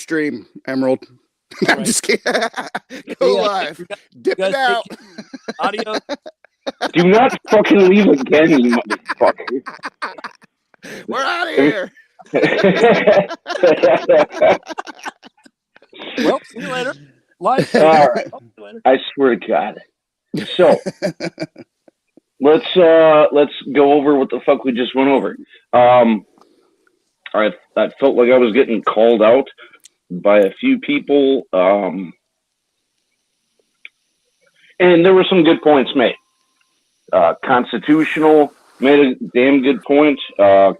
stream, Emerald. All I'm right. just kidding. Go live. Dip it out. Audio. Do not fucking leave again, you motherfucker. We're out of here. Well, see you later. Live. All right. I swear to God. So let's go over what the fuck we just went over. I felt like I was getting called out by a few people, and there were some good points made. Constitutional made a damn good point,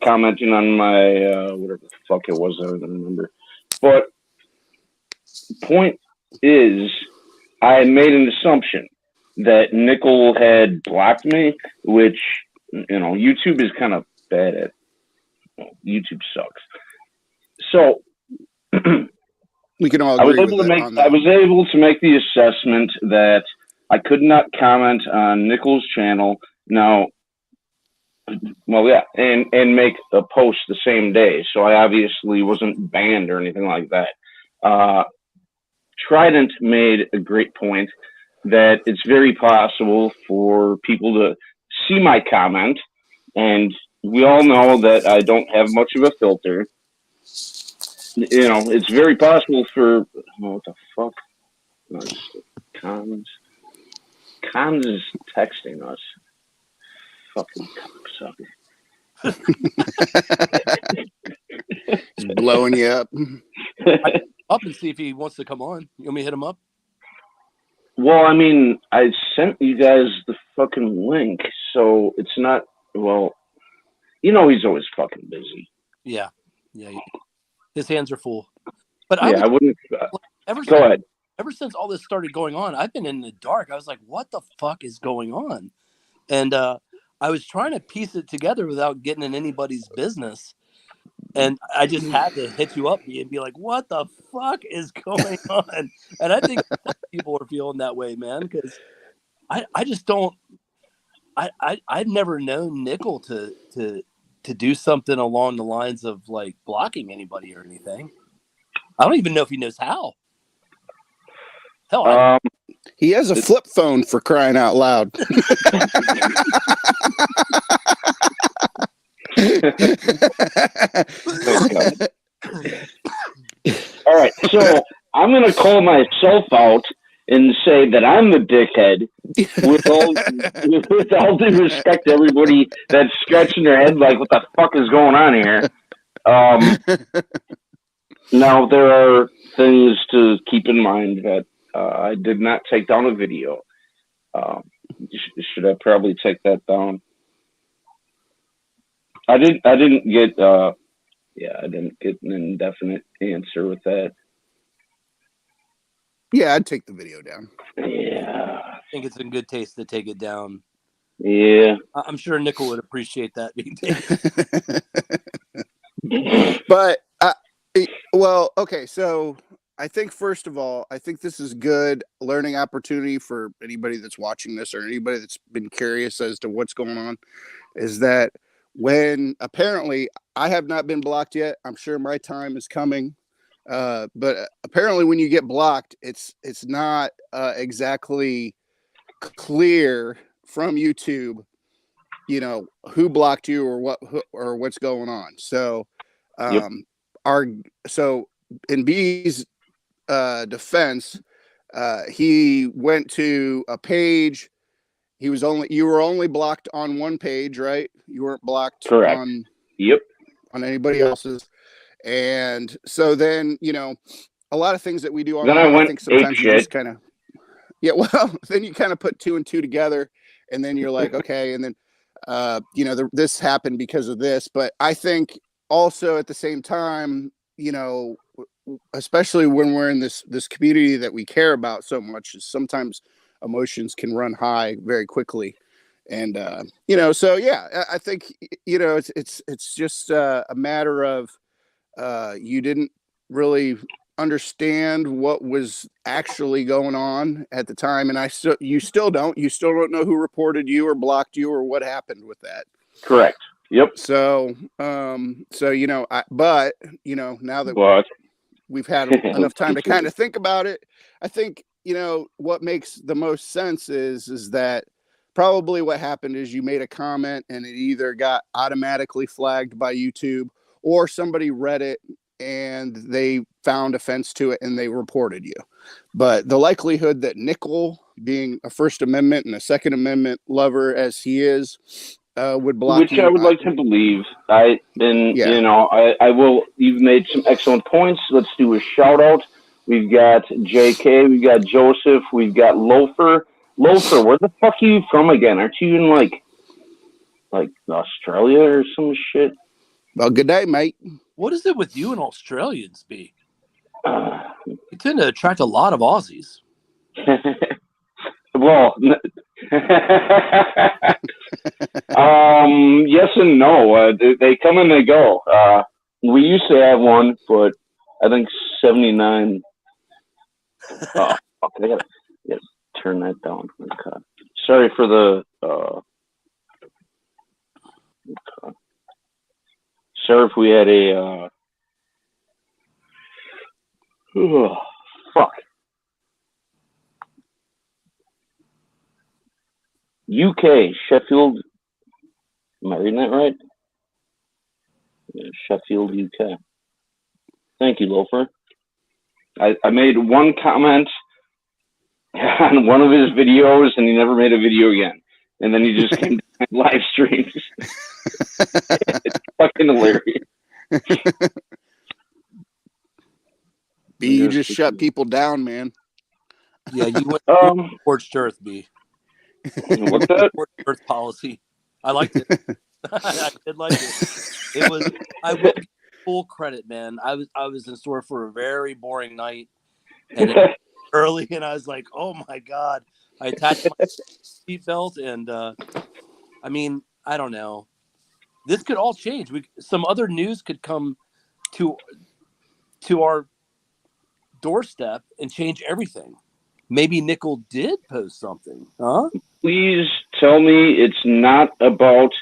commenting on my whatever the fuck it was, I don't remember. But point is, I made an assumption that Nickel had blocked me, which, you know, YouTube is kind of bad at. Well, YouTube sucks. So we can all. I was able to make the assessment that I could not comment on Nickel's channel now. Well, yeah, and make a post the same day. So I obviously wasn't banned or anything like that. Trident made a great point that it's very possible for people to see my comment, and we all know that I don't have much of a filter. You know, it's very possible for what the fuck? Cons is texting us. Fucking cocksucker. He's blowing you up. Up and see if he wants to come on. You want me to hit him up? Well, I mean, I sent you guys the fucking link, so it's not. Well, you know, he's always fucking busy. Yeah. His hands are full. But yeah, I wouldn't. Go ahead. Ever since all this started going on, I've been in the dark. I was like, what the fuck is going on? And I was trying to piece it together without getting in anybody's business. And I just had to hit you up and be like, what the fuck is going on? And I think people are feeling that way, man, because I just don't. I've never known Nickel to do something along the lines of like blocking anybody or anything. I don't even know if he knows how. Hell, he has a flip phone, for crying out loud. All right, so I'm going to call myself out and say that I'm the dickhead. With all due respect to everybody that's scratching their head like, what the fuck is going on here? Now, there are things to keep in mind that I did not take down a video. Should I probably take that down? I didn't get an indefinite answer with that. Yeah, I'd take the video down. Yeah. I think it's in good taste to take it down. Yeah. I'm sure Nickel would appreciate that being taken. But, well, okay, so I think, first of all, I think this is good learning opportunity for anybody that's watching this or anybody that's been curious as to what's going on, is that when apparently I have not been blocked yet. I'm sure my time is coming. But apparently when you get blocked, it's not exactly clear from YouTube, you know, who blocked you or what's going on. So, so in B's defense, he went to a page. You were only blocked on one page, right? You weren't blocked Correct. on anybody else's. And so then, you know, a lot of things that we do online, I think sometimes you just kind of, well, then you kind of put two and two together, and then you're like, okay, and then, you know, this happened because of this. But I think also at the same time, you know, especially when we're in this community that we care about so much, is sometimes emotions can run high very quickly. And, you know, so, yeah, I think, you know, it's just a matter of, you didn't really understand what was actually going on at the time. And you still don't know who reported you or blocked you or what happened with that. Correct. Yep. So, you know, but, you know, now that we've had enough time to kind of think about it. I think, what makes the most sense is that probably what happened is you made a comment and it either got automatically flagged by YouTube or somebody read it and they found offense to it and they reported you. But the likelihood that Nickel, being a First Amendment and a Second Amendment lover as he is, would block which you. I would like to believe. I will. You've made some excellent points. Let's do a shout out. We've got JK, we've got Joseph, we've got Loafer. Loafer, where the fuck are you from again? Aren't you in like Australia or some shit? Well, good day, mate. What is it with you and Australians, B? You tend to attract a lot of Aussies. Well, yes and no. They come and they go. We used to have one, but I think 79. Oh, fuck, I gotta turn that down. Okay. Sorry for the. Okay. Sorry if we had a. Fuck. UK, Sheffield. Am I reading that right? Yeah, Sheffield, UK. Thank you, Loafer. I made one comment on one of his videos, and he never made a video again. And then he just came to my live streams. It's fucking hilarious. B, you just shut people down, man. Yeah, you went scorched earth, B. What's that? Scorched earth policy. I liked it. I did like it. It was. I will give full credit, man. I was in store for a very boring night, and early, and I was like, "Oh my god!" I attached my seatbelt, and I mean, I don't know. This could all change. Some other news could come to our doorstep and change everything. Maybe Nickel did post something, huh? Please tell me it's not about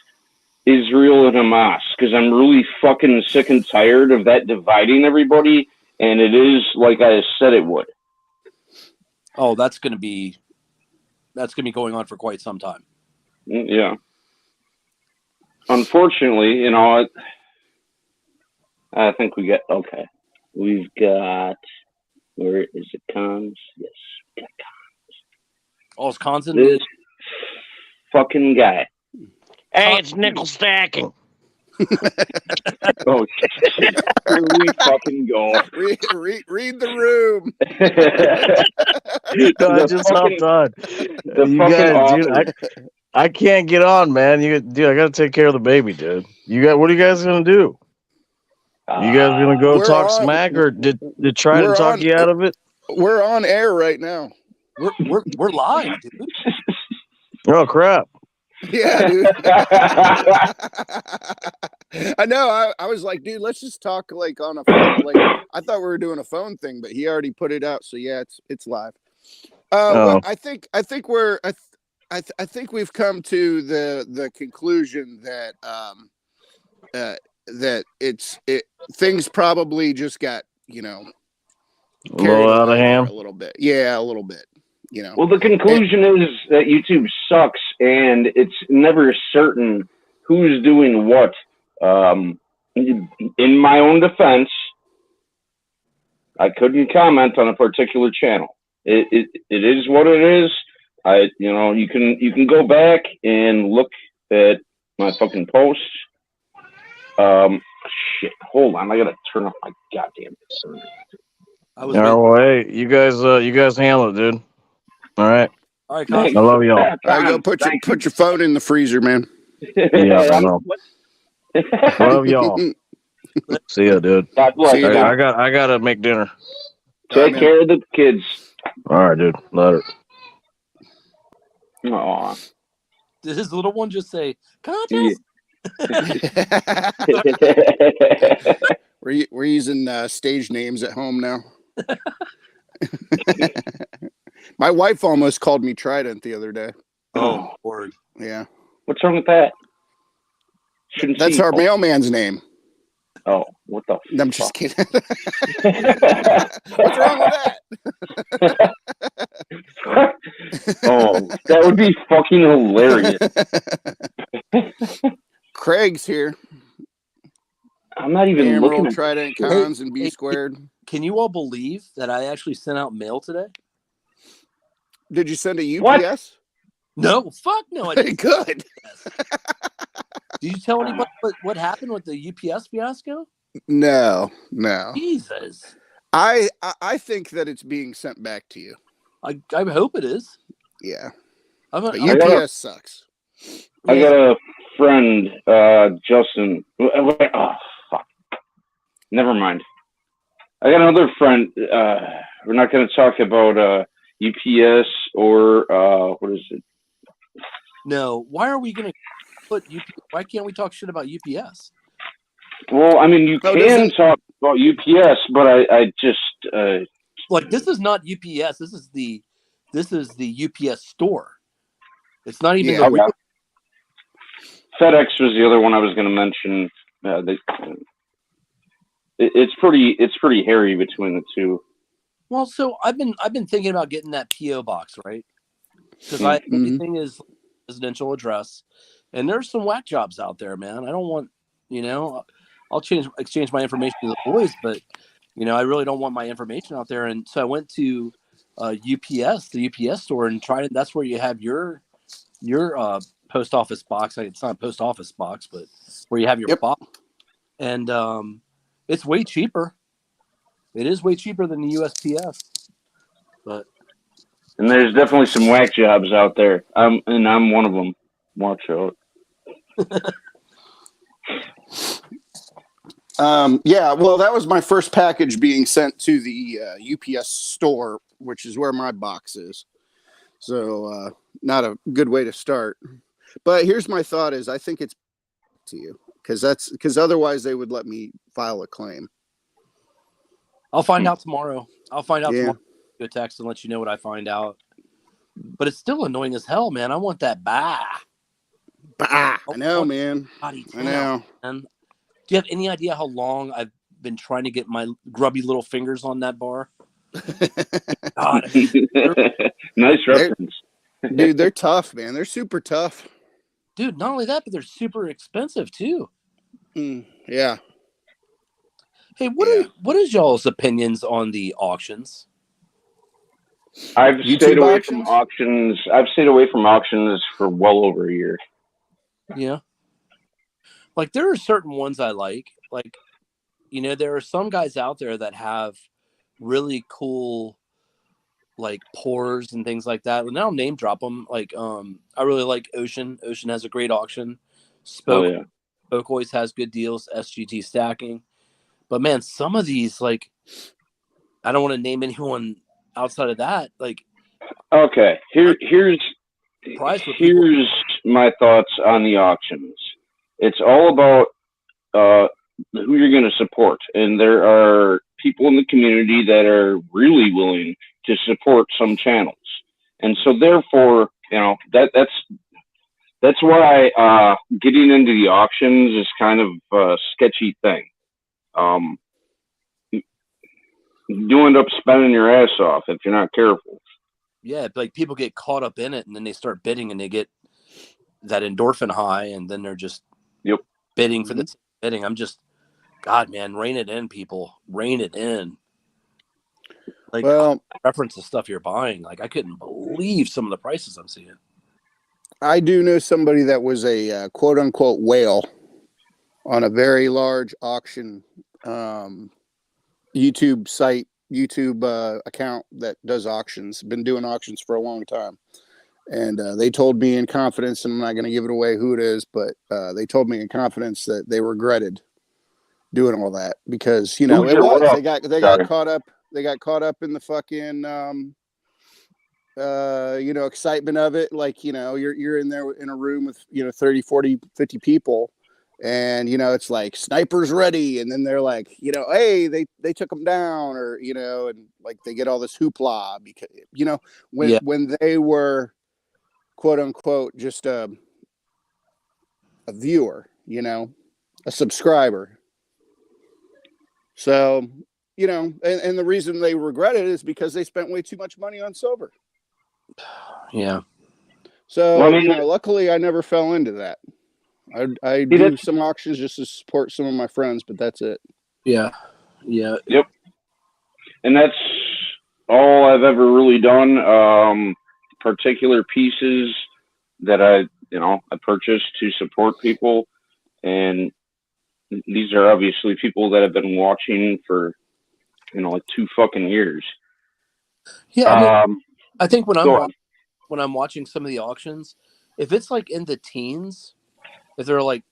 Israel and Hamas, because I'm really fucking sick and tired of that dividing everybody, and it is like I said it would. Oh, that's gonna be going on for quite some time. Yeah. Unfortunately, I think we got okay. We've got where is it? Cons? Yes, we got cons. Oh, it's Wisconsin. This fucking guy. Hey, it's nickel stacking. Oh shit! Here we fucking go. Read the room. No, I just hopped on. You guys, dude, I can't get on, man. I gotta take care of the baby, dude. What are you guys gonna do? You guys gonna go talk smack, or did try to talk you out of it? We're on air right now. We're live, dude. Oh crap! Yeah, dude. I know. I was like, dude, let's just talk like on a phone. Like I thought we were doing a phone thing, but he already put it out. So yeah, it's live. Well, I think we've come to the conclusion that that things probably just got a little out of hand, a little bit. Yeah, a little bit. Well, the conclusion is that YouTube sucks, and it's never certain who's doing what. In my own defense, I couldn't comment on a particular channel. It is what it is. You can go back and look at my fucking posts. Shit. Hold on, I gotta turn off my goddamn server. Well, hey, you guys handle it, dude. All right. All right, I love y'all. All right, go put your phone in the freezer, man. Yeah, I know. Love y'all. See ya, dude. God bless. I gotta make dinner. Take care of the kids. All right, dude. Later. Aw. Did his little one just say contest? We're using stage names at home now. My wife almost called me Trident the other day. Oh, Lord. Yeah. What's wrong with that? That's our mailman's name. Oh, what the I'm just kidding. What's wrong with that? Oh, that would be fucking hilarious. Craig's here. I'm not even Emerald, looking at Trident, Cons, and B squared. Can you all believe that I actually sent out mail today? Did you send a UPS? What? No, fuck no. I didn't. Good. Did you tell anybody what happened with the UPS fiasco? No. Jesus. I think that it's being sent back to you. I hope it is. Yeah. But UPS sucks. I got a friend, Justin. Oh, fuck. Never mind. I got another friend. We're not going to talk about UPS or what is it? No. Why are we going to put UPS? Why can't we talk shit about UPS? Well, I mean, you can talk about UPS, but I just like, this is not UPS. This is the UPS store. It's not even the real. FedEx was the other one I was going to mention. It's pretty hairy between the two. Well, so I've been thinking about getting that PO box, right? Because everything is residential address, and there's some whack jobs out there, man. I don't want, I'll exchange my information to the boys, but I really don't want my information out there. And so I went to UPS, the UPS store, and tried it. That's where you have your post office box. It's not a post office box, but where you have your box, and it's way cheaper. It is way cheaper than the USPS, and there's definitely some whack jobs out there. I'm one of them. Watch out. Yeah, well, that was my first package being sent to the UPS store, which is where my box is. So not a good way to start. But here's my thought is I think it's to you because otherwise they would let me file a claim. I'll find out tomorrow. Tomorrow. Go text and let you know what I find out. But it's still annoying as hell, man. I want that bah. I know, man. I know. Man. Do you have any idea how long I've been trying to get my grubby little fingers on that bar? God, nice reference. Dude, they're tough, man. They're super tough. Dude, not only that, but they're super expensive too. Yeah. Hey, what is y'all's opinions on the auctions? I've stayed away from auctions. I've stayed away from auctions for well over a year. Yeah. Like there are certain ones I like. Like, there are some guys out there that have really cool like pours and things like that. And I'll name drop them. Like, I really like Ocean. Ocean has a great auction. Spoke always has good deals. SGT Stacking. But man, some of these, like, I don't want to name anyone outside of that. Like, okay, here's my thoughts on the auctions. It's all about who you're going to support, and there are people in the community that are really willing to support some channels, and so therefore, that's why getting into the auctions is kind of a sketchy thing. You end up spending your ass off if you're not careful. Yeah, like people get caught up in it, and then they start bidding, and they get that endorphin high, and then they're just bidding for the bidding. I'm just, God, man, rein it in, people. Rein it in. Like, reference the stuff you're buying. Like, I couldn't believe some of the prices I'm seeing. I do know somebody that was a quote unquote whale on a very large auction YouTube account that does auctions. Been doing auctions for a long time. And they told me in confidence, and I'm not going to give it away who it is, but they told me in confidence that they regretted doing all that because, they got caught up. They got caught up in the fucking, excitement of it. Like, you're in there in a room with, 30, 40, 50 people. And, it's like snipers ready. And then they're like, hey, they took them down or, and like they get all this hoopla because, when they were quote unquote, just a viewer, a subscriber, So, you know, and the reason they regret it is because they spent way too much money on silver. Yeah. So, well, I mean, you know, luckily I never fell into that. I do some auctions just to support some of my friends, but that's it. Yeah. Yeah. Yep. And that's all I've ever really done. Particular pieces that I purchased to support people. And these are obviously people that have been watching for, like 2 fucking years. Yeah. I mean, I think when I'm watching some of the auctions, if it's like in the teens, if there are like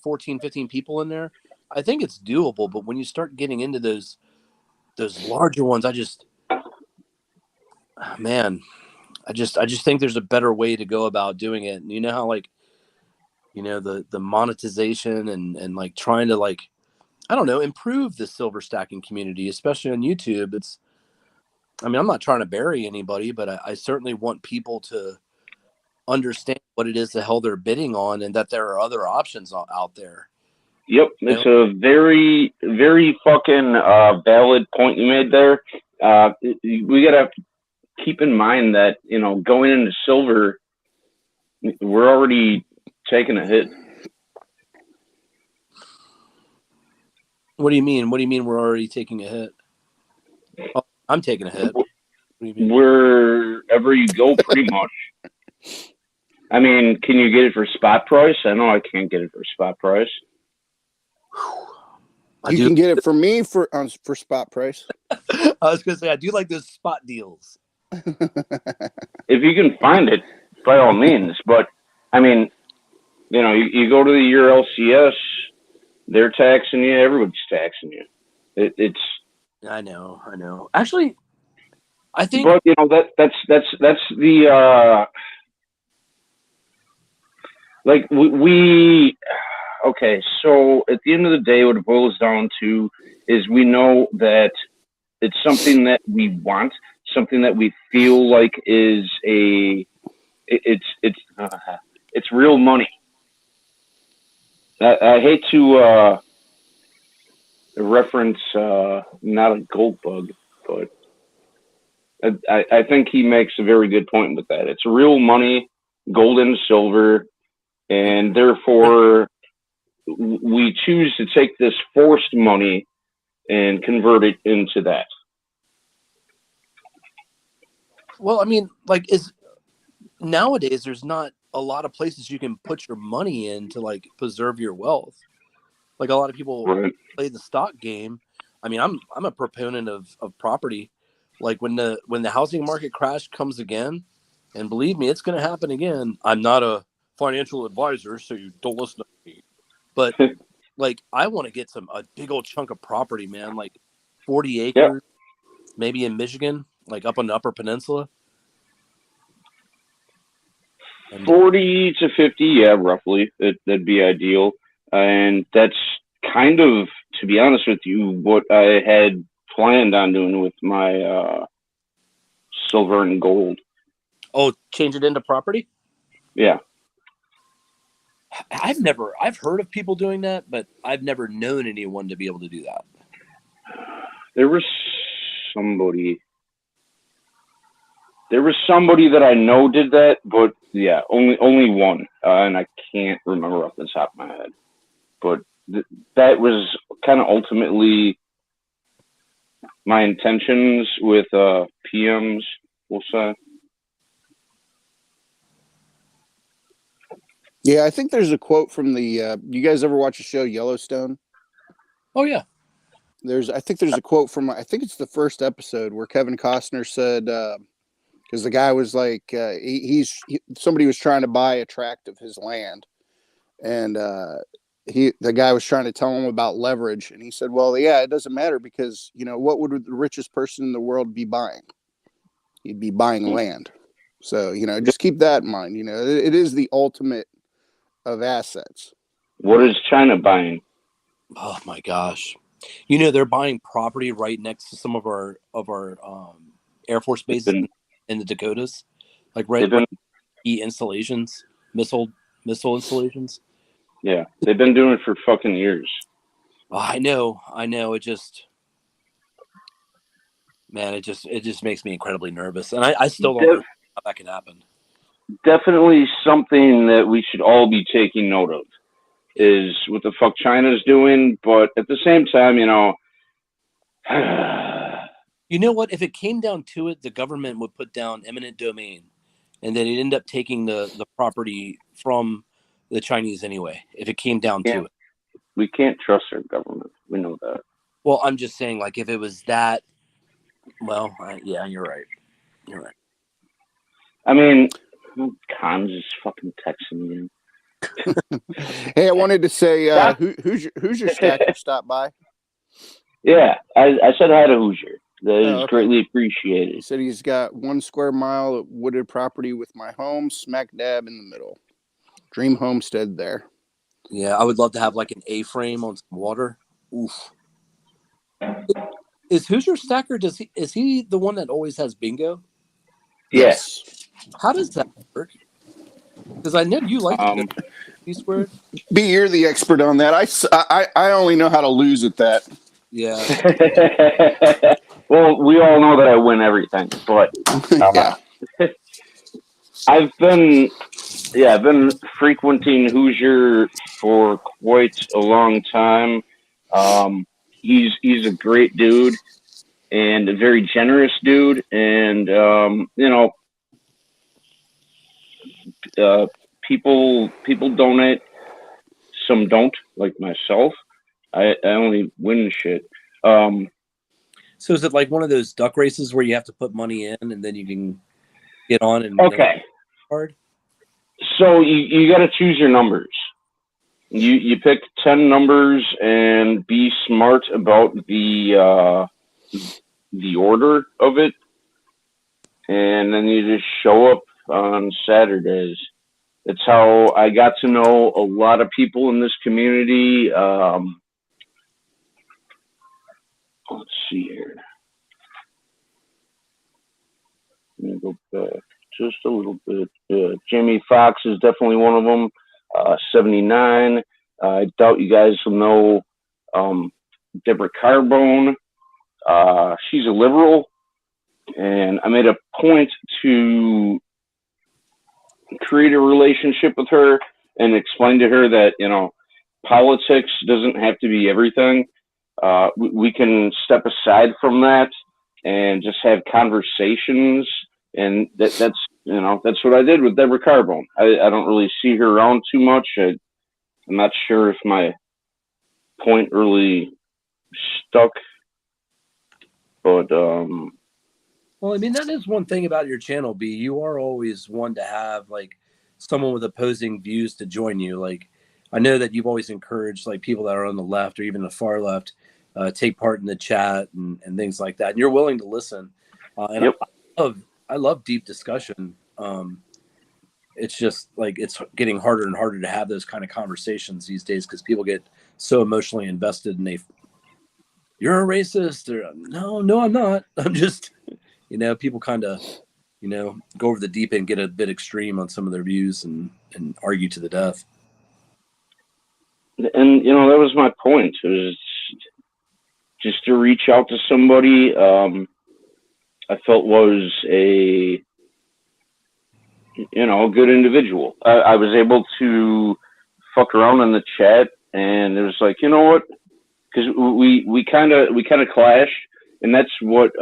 14, 15 people in there, I think it's doable. But when you start getting into those larger ones, I just think there's a better way to go about doing it. And you know how, like, you know, the monetization and like trying to, like, I don't know, improve the silver stacking community, especially on YouTube. I'm not trying to bury anybody, but I certainly want people to understand what it is the hell they're bidding on and that there are other options out there. Yep. It's a very, very fucking valid point you made there. We got to keep in mind that, going into silver, we're already taking a hit. What do you mean? What do you mean we're already taking a hit? Oh, I'm taking a hit. What do you mean? Wherever you go, pretty much. I mean, can you get it for spot price? I know I can't get it for spot price. You can get it for me for spot price. I was going to say, I do like those spot deals. If you can find it, by all means. But, I mean, you go to your LCS, they're taxing you. Everybody's taxing you. It's. I know. Actually, I think. But that's the like we. Okay, so at the end of the day, what it boils down to is we know that it's something that we want, something that we feel like is it's real money. I hate to reference not a gold bug, but I think he makes a very good point with that. It's real money, gold and silver, and therefore we choose to take this forced money and convert it into that. Well, I mean, like, nowadays there's not a lot of places you can put your money in to, like, preserve your wealth. Like, a lot of people play the stock game. I mean, I'm a proponent of property. Like, when the housing market crash comes again, and believe me, it's going to happen again. I'm not a financial advisor, so you don't listen to me. But like, I want to get a big old chunk of property, man, like 40 acres, maybe in Michigan, like up on the Upper Peninsula. 40 to 50, yeah, roughly. That'd be ideal. And that's kind of, to be honest with you, what I had planned on doing with my silver and gold. Oh, change it into property? Yeah. I've heard of people doing that, but I've never known anyone to be able to do that. There was somebody that I know did that, but yeah, only one, and I can't remember off the top of my head. But that was kind of ultimately my intentions with PMs, we'll say. Yeah, I think there's a quote from the. You guys ever watch the show Yellowstone? Oh yeah. I think there's a quote from. I think it's the first episode where Kevin Costner said, because the guy was like, somebody was trying to buy a tract of his land, and the guy was trying to tell him about leverage, and he said, well, yeah, it doesn't matter because what would the richest person in the world be buying? He'd be buying land. So just keep that in mind. It is the ultimate of assets. What is China buying? Oh my gosh. They're buying property right next to some of our Air Force bases in the Dakotas, like installations, missile installations. Yeah, they've been doing it for fucking years. Oh, I know. It just, man, it just makes me incredibly nervous, and I still don't know how that can happen. Definitely something that we should all be taking note of is what the fuck China's doing, but at the same time, you know. You know what? If it came down to it, the government would put down eminent domain, and then it'd end up taking the property from the Chinese anyway. If it came down to it, we can't trust our government. We know that. Well, I'm just saying, like, if it was that, well, yeah, you're right. You're right. I mean, Khan's just fucking texting me. Hey, I wanted to say, who's your stacker stopped by? Yeah, I said hi to Hoosier. That is greatly appreciated. He said he's got 1 square mile of wooded property with my home smack dab in the middle. Dream homestead there. Yeah, I would love to have like an A-frame on some water. Oof. Is Hoosier Stacker? Is he the one that always has bingo? Yes. How does that work? Because I know you like B-squared. B, you're the expert on that. I only know how to lose at that. Yeah. Well, we all know that I win everything, but yeah. I've been frequenting Hoosier for quite a long time. He's a great dude and a very generous dude, and people donate, some don't, like myself. I only win shit. So is it like one of those duck races where you have to put money in and then you can get on and okay? Hard. So you got to choose your numbers. You pick 10 numbers and be smart about the order of it, and then you just show up on Saturdays. It's how I got to know a lot of people in this community. Let's see here. Let me go back just a little bit. Jamie Foxx is definitely one of them. 79. I doubt you guys will know Deborah Carbone. She's a liberal, and I made a point to create a relationship with her and explain to her that, you know, politics doesn't have to be everything. We can step aside from that and just have conversations, and that's what I did with Deborah Carbone. I don't really see her around too much. I'm not sure if my point really stuck, but well, I mean, that is one thing about your channel, B. You are always one to have like someone with opposing views to join you. Like, I know that you've always encouraged like people that are on the left or even the far left take part in the chat and things like that. And you're willing to listen. And yep. I love deep discussion. It's just like it's getting harder and harder to have those kind of conversations these days because people get so emotionally invested and you're a racist, or no, I'm not. I'm just, people kind of, go over the deep end, get a bit extreme on some of their views and argue to the death. And, that was my point. It was just to reach out to somebody I felt was a good individual. I was able to fuck around in the chat, and it was like, you know what? Because we kind of clashed, and that's what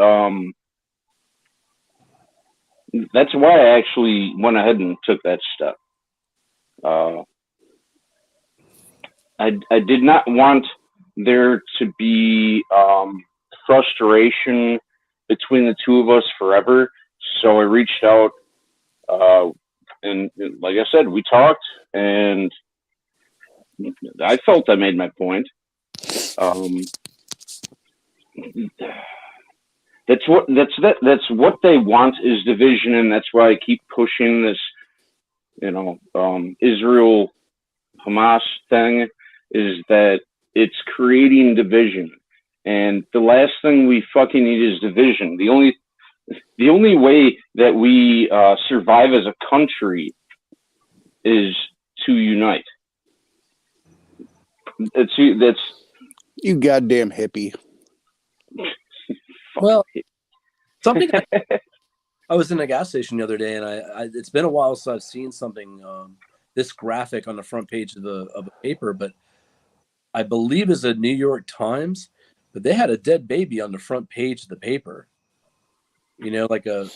that's why I actually went ahead and took that step. I did not want there to be frustration between the two of us forever, so I reached out, and like I said, we talked, and I felt I made my point. That's what they want, is division, and that's why I keep pushing this, Israel Hamas thing, is that it's creating division, and the last thing we fucking need is division. The only way that we survive as a country is to unite. You goddamn hippie. Well, something. I was in a gas station the other day, and it's been a while since I've seen something this graphic on the front page of a paper, but I believe it's a New York Times, but they had a dead baby on the front page of the paper. You know, like a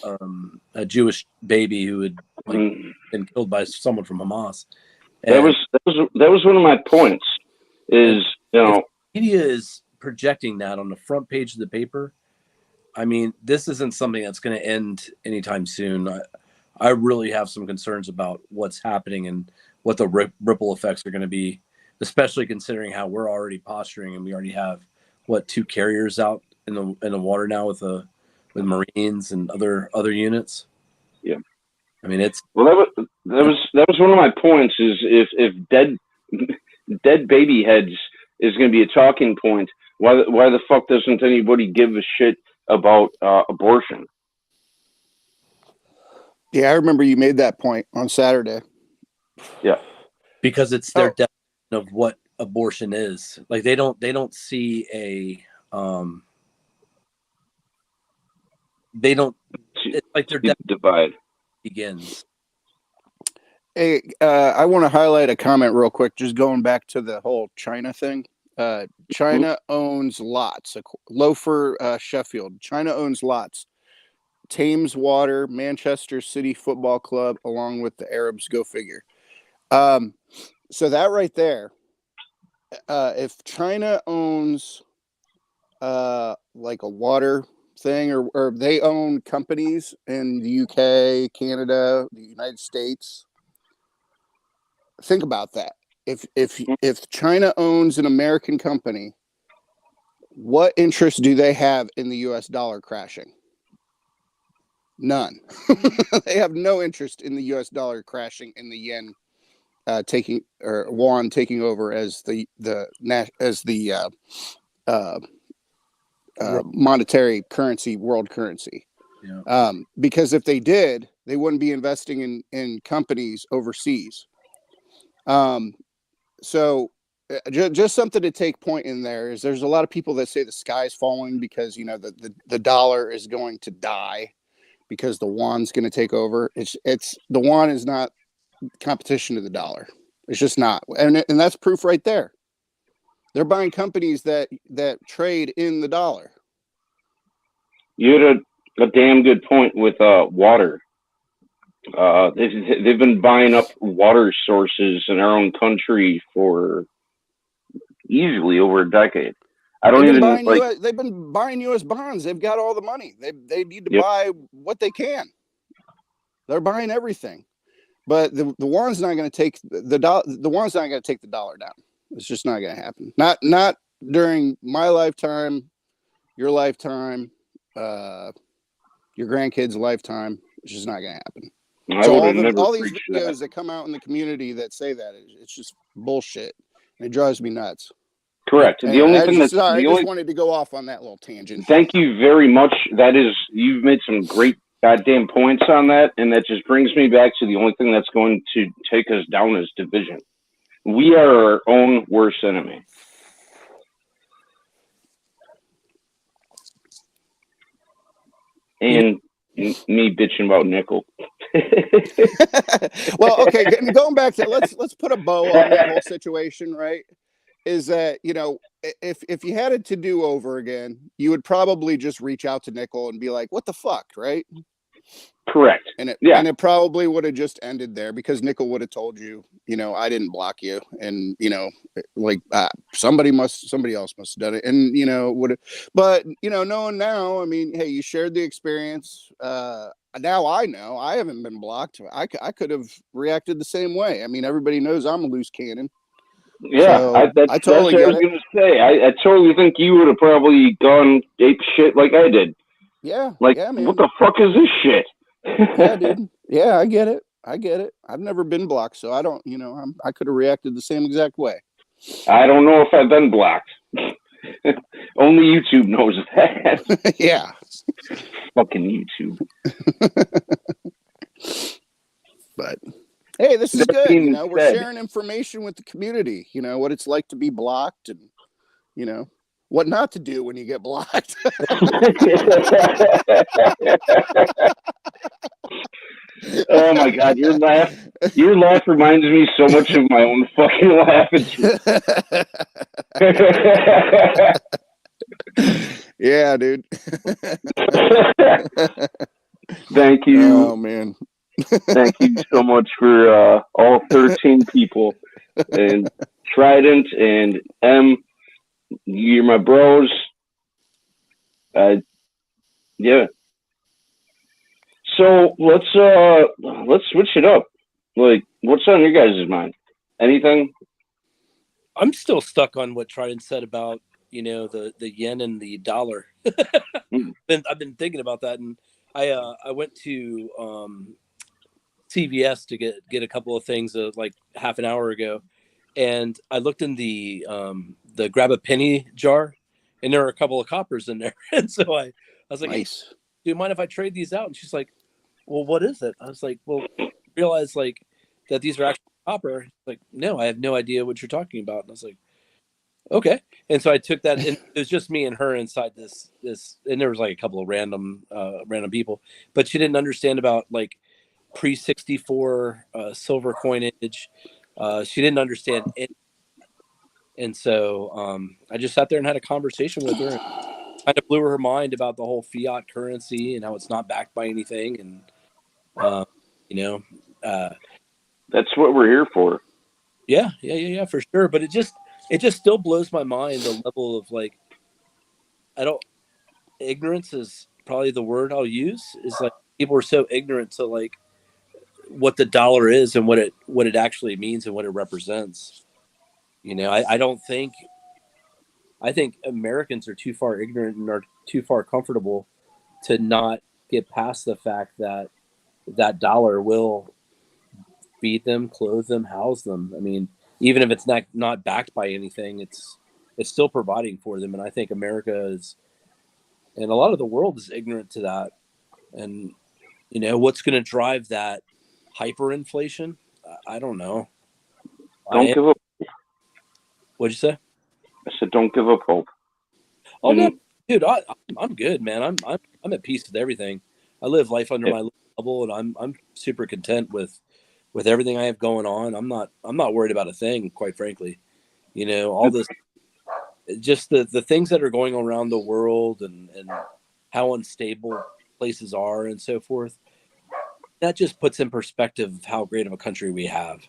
Jewish baby who had been killed by someone from Hamas. And that was one of my points. Is if media is projecting that on the front page of the paper, I mean, this isn't something that's going to end anytime soon. I really have some concerns about what's happening and what the ripple effects are going to be, especially considering how we're already posturing and we already have 2 carriers out in the water now with Marines and other units. Yeah, I mean it's that was one of my points. Is if dead baby heads is going to be a talking point, why the fuck doesn't anybody give a shit about abortion? Yeah, I remember you made that point on Saturday. Yeah, because it's their definition of what abortion is. Like they don't see a they don't. It's like their divide begins. Hey, I want to highlight a comment real quick. Just going back to the whole China thing. China owns lots. Loafer, Sheffield. China owns lots. Thames Water, Manchester City Football Club, along with the Arabs. Go figure. So that right there. If China owns, like a water thing, or they own companies in the UK, Canada, the United States. Think about that. If China owns an American company, what interest do they have in the US dollar crashing? None. They have no interest in the US dollar crashing and the yen yuan taking over as the monetary currency, world currency. Yeah. Because if they did, they wouldn't be investing in companies overseas. So just something to take point in there is there's a lot of people that say the sky's falling because, you know, the dollar is going to die because the yuan's going to take over. It's the yuan is not competition to the dollar. It's just not. And that's proof right there. They're buying companies that trade in the dollar. You had a damn good point with water. They've been buying up water sources in our own country for easily over a decade. They've been buying U.S. bonds. They've got all the money. They need to buy what they can. They're buying everything, but the yuan's not going to take the yuan's not going to take the dollar down. It's just not going to happen. Not during my lifetime, your lifetime, your grandkids' lifetime. It's just not going to happen. So all these videos that come out in the community that say that, it's just bullshit. And it drives me nuts. Correct. And I just wanted to go off on that little tangent. Thank you very much. You've made some great goddamn points on that, and that just brings me back to the only thing that's going to take us down is division. We are our own worst enemy. And me bitching about nickel. Well, okay, going back to let's put a bow on that whole situation, right? Is that, you know, if you had it to do over again, you would probably just reach out to nickel and be like, what the fuck, right? Correct. And it probably would have just ended there because nickel would have told you, you know, I didn't block you, and you know, like somebody else must have done it, and you know but you know, knowing now, I mean, hey, you shared the experience. Now I know I haven't been blocked. I could have reacted the same way. I mean, everybody knows I'm a loose cannon. Yeah, so I totally get it. I was going to say, I totally think you would have probably gone ape shit like I did. Yeah. Like, yeah, man. What the fuck is this shit? Yeah, dude. Yeah, I get it. I've never been blocked, so I don't, you know, I could have reacted the same exact way. I don't know if I've been blocked. Only YouTube knows that. Yeah. Fucking YouTube. But hey, this is good. You know, we're sharing information with the community, you know, what it's like to be blocked and, you know, what not to do when you get blocked. Oh my God, your laugh reminds me so much of my own fucking laugh. Yeah, dude. Thank you. Oh man. Thank you so much for all 13 people, and Trident and M. You're my bros. Yeah. So let's switch it up. Like, what's on your guys' mind? Anything? I'm still stuck on what Trident said about, you know, the yen and the dollar. I've been thinking about that, and I went to CVS to get a couple of things like half an hour ago, and I looked in the grab a penny jar, and there were a couple of coppers in there, and so I was like, nice. Hey, do you mind if I trade these out? And she's like, well, what is it? I was like, well, realize like that these are actually copper. Like, no, I have no idea what you're talking about. And I was like, okay. And so I took that, and it was just me and her inside this, and there was like a couple of random people, but she didn't understand about like pre-64 silver coinage. She didn't understand it. And so I just sat there and had a conversation with her, and kind of blew her mind about the whole fiat currency and how it's not backed by anything. And, that's what we're here for. Yeah, for sure. But it just still blows my mind, the level of like, ignorance is probably the word I'll use, is like people are so ignorant to like what the dollar is and what it actually means and what it represents. You know, I think Americans are too far ignorant and are too far comfortable to not get past the fact that dollar will feed them, clothe them, house them. I mean, even if it's not backed by anything, it's still providing for them. And I think America is, and a lot of the world is ignorant to that. And, you know, what's going to drive that hyperinflation? I don't know. Don't give up. What'd you say? I said, don't give up hope. Oh no, dude, I'm good, man. I'm at peace with everything. I live life under my bubble, and I'm super content with everything I have going on. I'm not worried about a thing, quite frankly. You know, all this, just the things that are going on around the world and how unstable places are and so forth. That just puts in perspective how great of a country we have.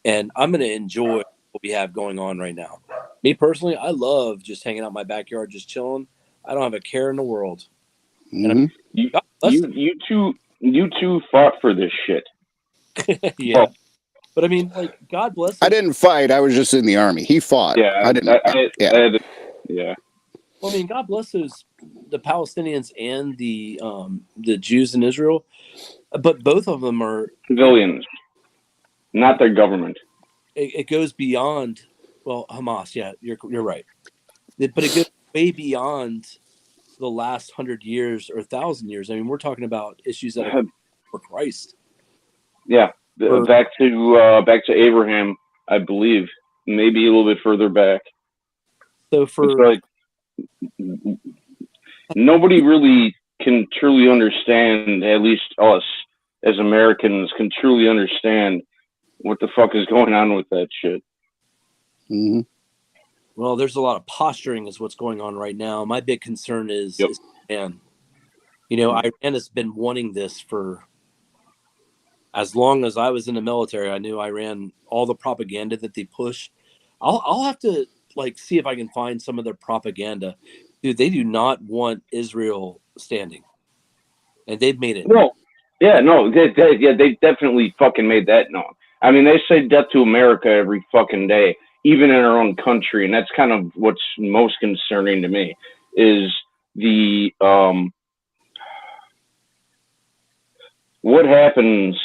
And I'm going to enjoy what we have going on right now. Me personally, I love just hanging out in my backyard, just chilling. I don't have a care in the world. Mm-hmm. You two fought for this shit. Yeah. Oh. But I mean, like, God bless him. I didn't fight. I was just in the army. He fought. Yeah. I didn't. Yeah. Well, I mean, God bless the Palestinians and the Jews in Israel. But both of them are civilians, not their government. It goes beyond, well, Hamas. Yeah, you're right. But it goes way beyond the last 100 years or 1,000 years. I mean, we're talking about issues that are for Christ. Yeah, back to Abraham, I believe, maybe a little bit further back. So nobody really can truly understand, at least us as Americans can truly understand what the fuck is going on with that shit. Mm-hmm. Well, there's a lot of posturing is what's going on right now. My big concern is Iran. You know, Iran has been wanting this for as long as I was in the military. I knew Iran, all the propaganda that they push. I'll have to like see if I can find some of their propaganda. Dude, they do not want Israel standing. And they've made it. No. Yeah, no, they definitely fucking made that known. I mean, they say death to America every fucking day, even in our own country, and that's kind of what's most concerning to me is the what happens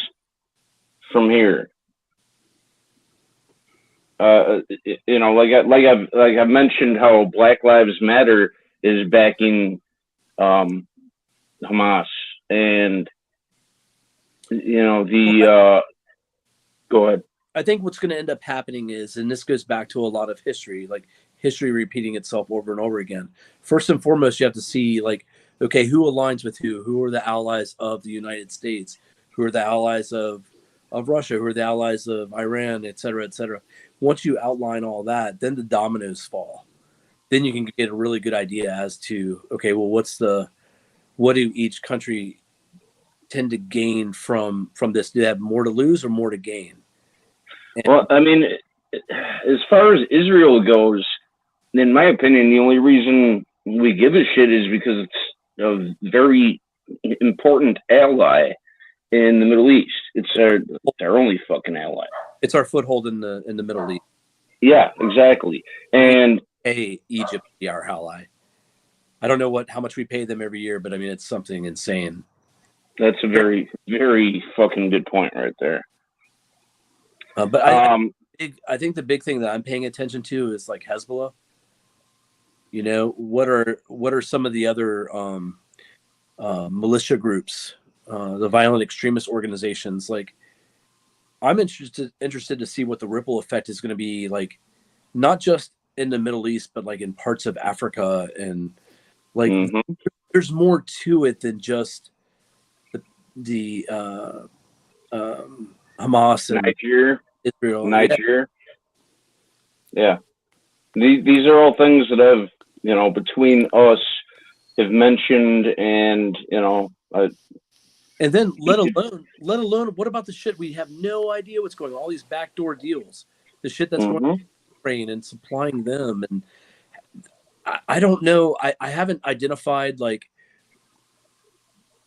from here. You know, like I've mentioned how Black Lives Matter is backing Hamas, and you know go ahead. I think what's going to end up happening is, and this goes back to a lot of history, like history repeating itself over and over again. First and foremost, you have to see, like, okay, who aligns with who? Who are the allies of the United States? Who are the allies of Russia? Who are the allies of Iran, et cetera, et cetera? Once you outline all that, then the dominoes fall. Then you can get a really good idea as to, okay, well, what do each country tend to gain from this? Do they have more to lose or more to gain? And, well, I mean, as far as Israel goes, in my opinion, the only reason we give a shit is because it's a very important ally in the Middle East. It's our only fucking ally. It's our foothold in the Middle East. Yeah, exactly. And Egypt be our ally. I don't know how much we pay them every year, but I mean, it's something insane. That's a very, very fucking good point right there. But I think the big thing that I'm paying attention to is like Hezbollah. You know, what are some of the other militia groups, the violent extremist organizations? Like, I'm interested to see what the ripple effect is going to be, like, not just in the Middle East, but like in parts of Africa, and like there's more to it than just the Hamas and Israel. Niger. Yeah. These are all things that have, you know, between us have mentioned, and, you know, and then let alone what about the shit we have no idea what's going on, all these backdoor deals, the shit that's going on in Ukraine and supplying them. And I don't know. I haven't identified like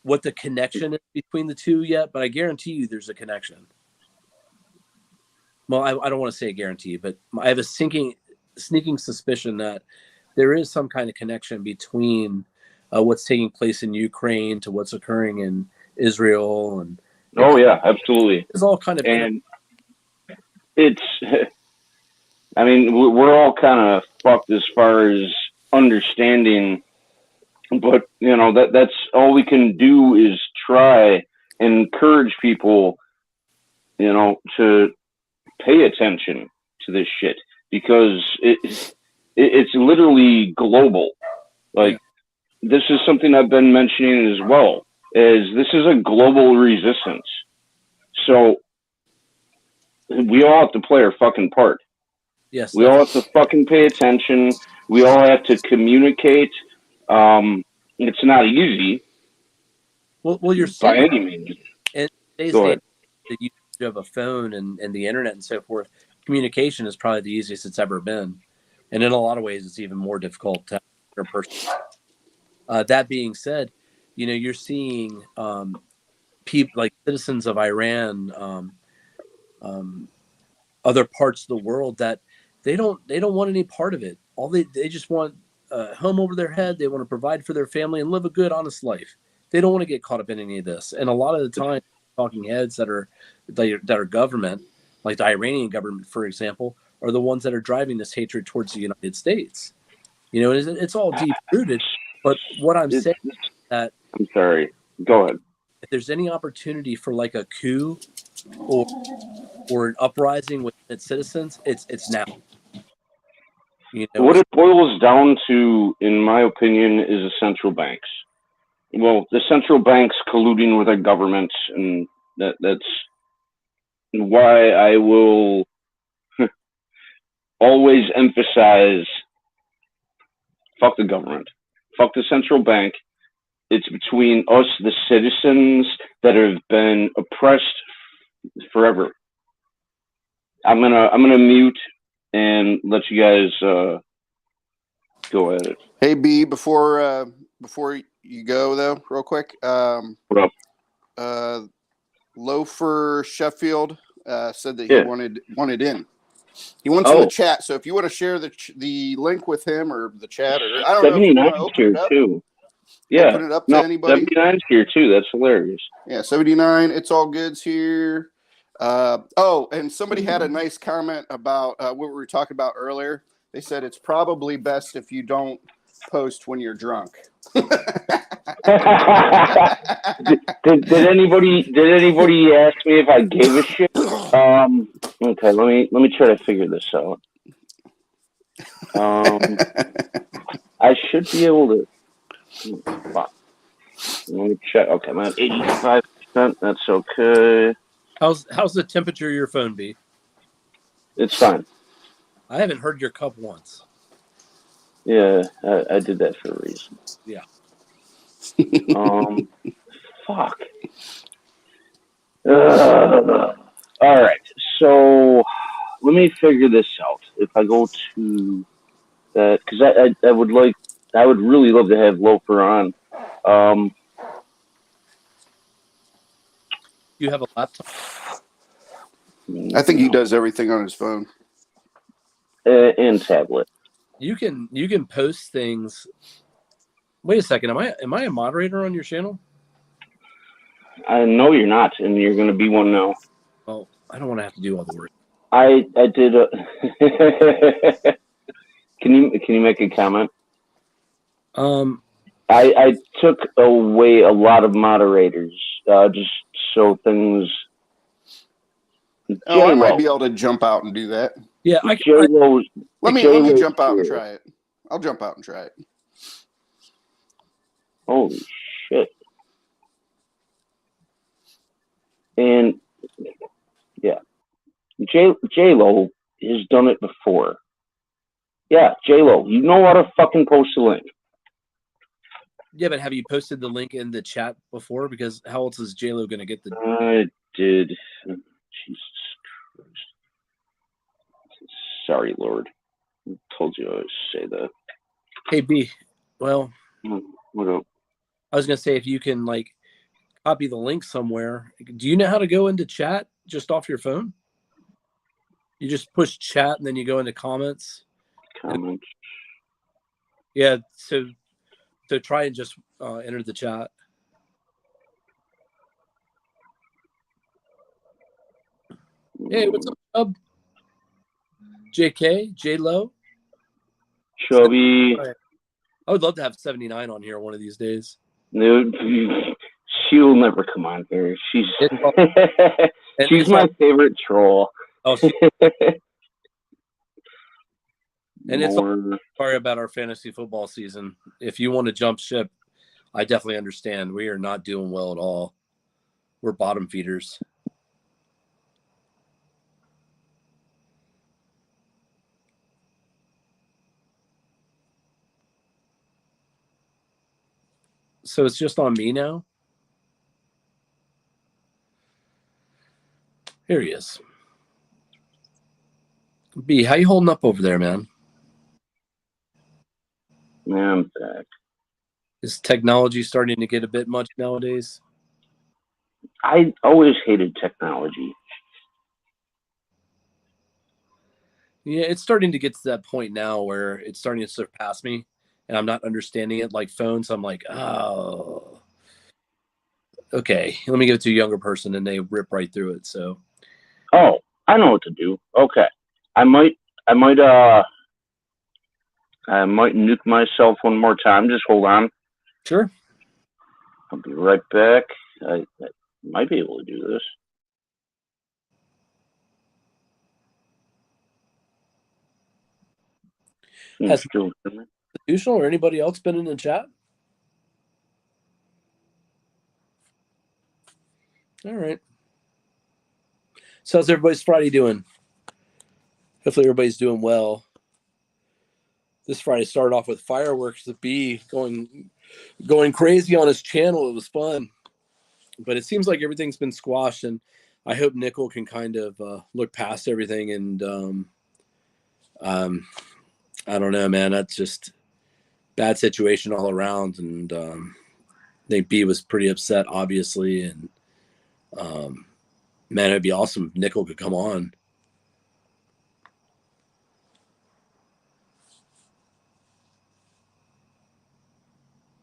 what the connection is between the two yet, but I guarantee you there's a connection. Well, I don't want to say guarantee, but I have a sneaking suspicion that there is some kind of connection between what's taking place in Ukraine to what's occurring in Israel. And yeah, absolutely. It's all kind of, and it's, I mean, we're all kind of fucked as far as understanding, but, you know, that's all we can do is try and encourage people, you know, to pay attention to this shit, because it's literally global. Like, this is something I've been mentioning as well, is this is a global resistance. So we all have to play our fucking part. Yes. We all have to fucking pay attention. We all have to communicate. It's not easy. Well, you're by any means. And today's day, the usage of a phone and the internet and so forth, communication is probably the easiest it's ever been. And in a lot of ways, it's even more difficult to have in person. That being said, you know, you're seeing people like citizens of Iran, other parts of the world, that they don't want any part of it. All they just want a home over their head. They want to provide for their family and live a good, honest life. They don't want to get caught up in any of this. And a lot of the time, talking heads that are government, like the Iranian government, for example, are the ones that are driving this hatred towards the United States. You know, it's all deep rooted. But what I'm saying is that, I'm sorry. Go ahead. If there's any opportunity for like a coup or an uprising with its citizens, it's now. You know, what it boils down to, in my opinion, is the central banks. Well, the central banks colluding with our governments, and that's why I will always emphasize, fuck the government, fuck the central bank. It's between us, the citizens, that have been oppressed forever. I'm gonna mute and let you guys go at it. Hey B, before you go though, real quick. What up? Loafer Sheffield said that he wanted in. He wants in the chat. So if you want to share the link with him or the chat, or I don't know. 79's here too. Yeah, open it up to anybody. 79's here too. That's hilarious. Yeah, 79. It's all goods here. And somebody had a nice comment about what we were talking about earlier. They said it's probably best if you don't post when you're drunk. did anybody ask me if I gave a shit? Okay, let me try to figure this out. I should be able to. Fuck. Let me check. Okay, I'm at 85%. That's okay. How's the temperature of your phone be? It's fine. I haven't heard your cup once. Yeah, I did that for a reason. Yeah. Fuck. All right, so let me figure this out. If I go to that, because I would really love to have Loafer on. You have a laptop? I think he does everything on his phone and tablet. You can post things. Wait a second. Am I a moderator on your channel? I know you're not, and you're going to be one now. Well, I don't want to have to do all the work. I did. Can you make a comment? I took away a lot of moderators, just so things. I might be able to jump out and do that. Yeah, let me jump out and try it. I'll jump out and try it. Holy shit! And yeah, J-Lo has done it before. Yeah, J-Lo, you know how to fucking post a link. Yeah, but have you posted the link in the chat before? Because how else is J-Lo going to get the... I did. Jesus Christ. Sorry, Lord. I told you I would say that. Hey, B. Well, what up? I was going to say, if you can, like, copy the link somewhere. Do you know how to go into chat just off your phone? You just push chat and then you go into comments. Comments. Yeah, so try and just enter the chat. Hey, what's up, Chub? JK, J-Lo? Chubby. I would love to have 79 on here one of these days. Dude, she'll never come on here. She's she's my favorite troll. Oh, and it's sorry about our fantasy football season. If you want to jump ship, I definitely understand. We are not doing well at all. We're bottom feeders. So it's just on me now? Here he is. B, how you holding up over there, man? Man, I'm back. Is technology starting to get a bit much nowadays? I always hated technology. Yeah, it's starting to get to that point now where it's starting to surpass me, and I'm not understanding it like phones. I'm like, oh, okay, let me give it to a younger person, and they rip right through it. So, oh, I know what to do. Okay, I might nuke myself one more time. Just hold on. Sure. I'll be right back. I might be able to do this. Has Institutional or anybody else been in the chat? All right. So how's everybody's Friday doing? Hopefully everybody's doing well. This Friday started off with fireworks. The B going crazy on his channel. It was fun. But it seems like everything's been squashed, and I hope Nickel can kind of look past everything. And I don't know, man. That's just bad situation all around. And I think B was pretty upset, obviously. And man, it'd be awesome if Nickel could come on.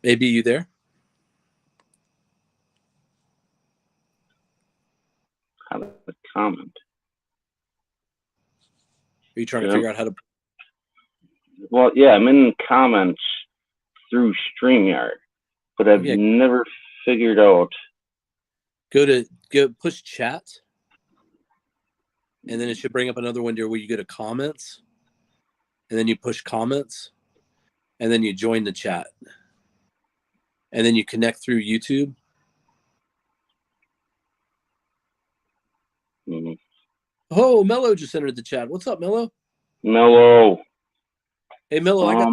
Maybe you there? Have a comment. Are you trying to figure out how to? Well, yeah, I'm in comments through StreamYard, but I've never figured out. Go push chat, and then it should bring up another window where you go to comments, and then you push comments, and then you join the chat, and then you connect through YouTube. Mm-hmm. Oh, Mello just entered the chat. What's up, Mello? Mello. Hey, Mello, I got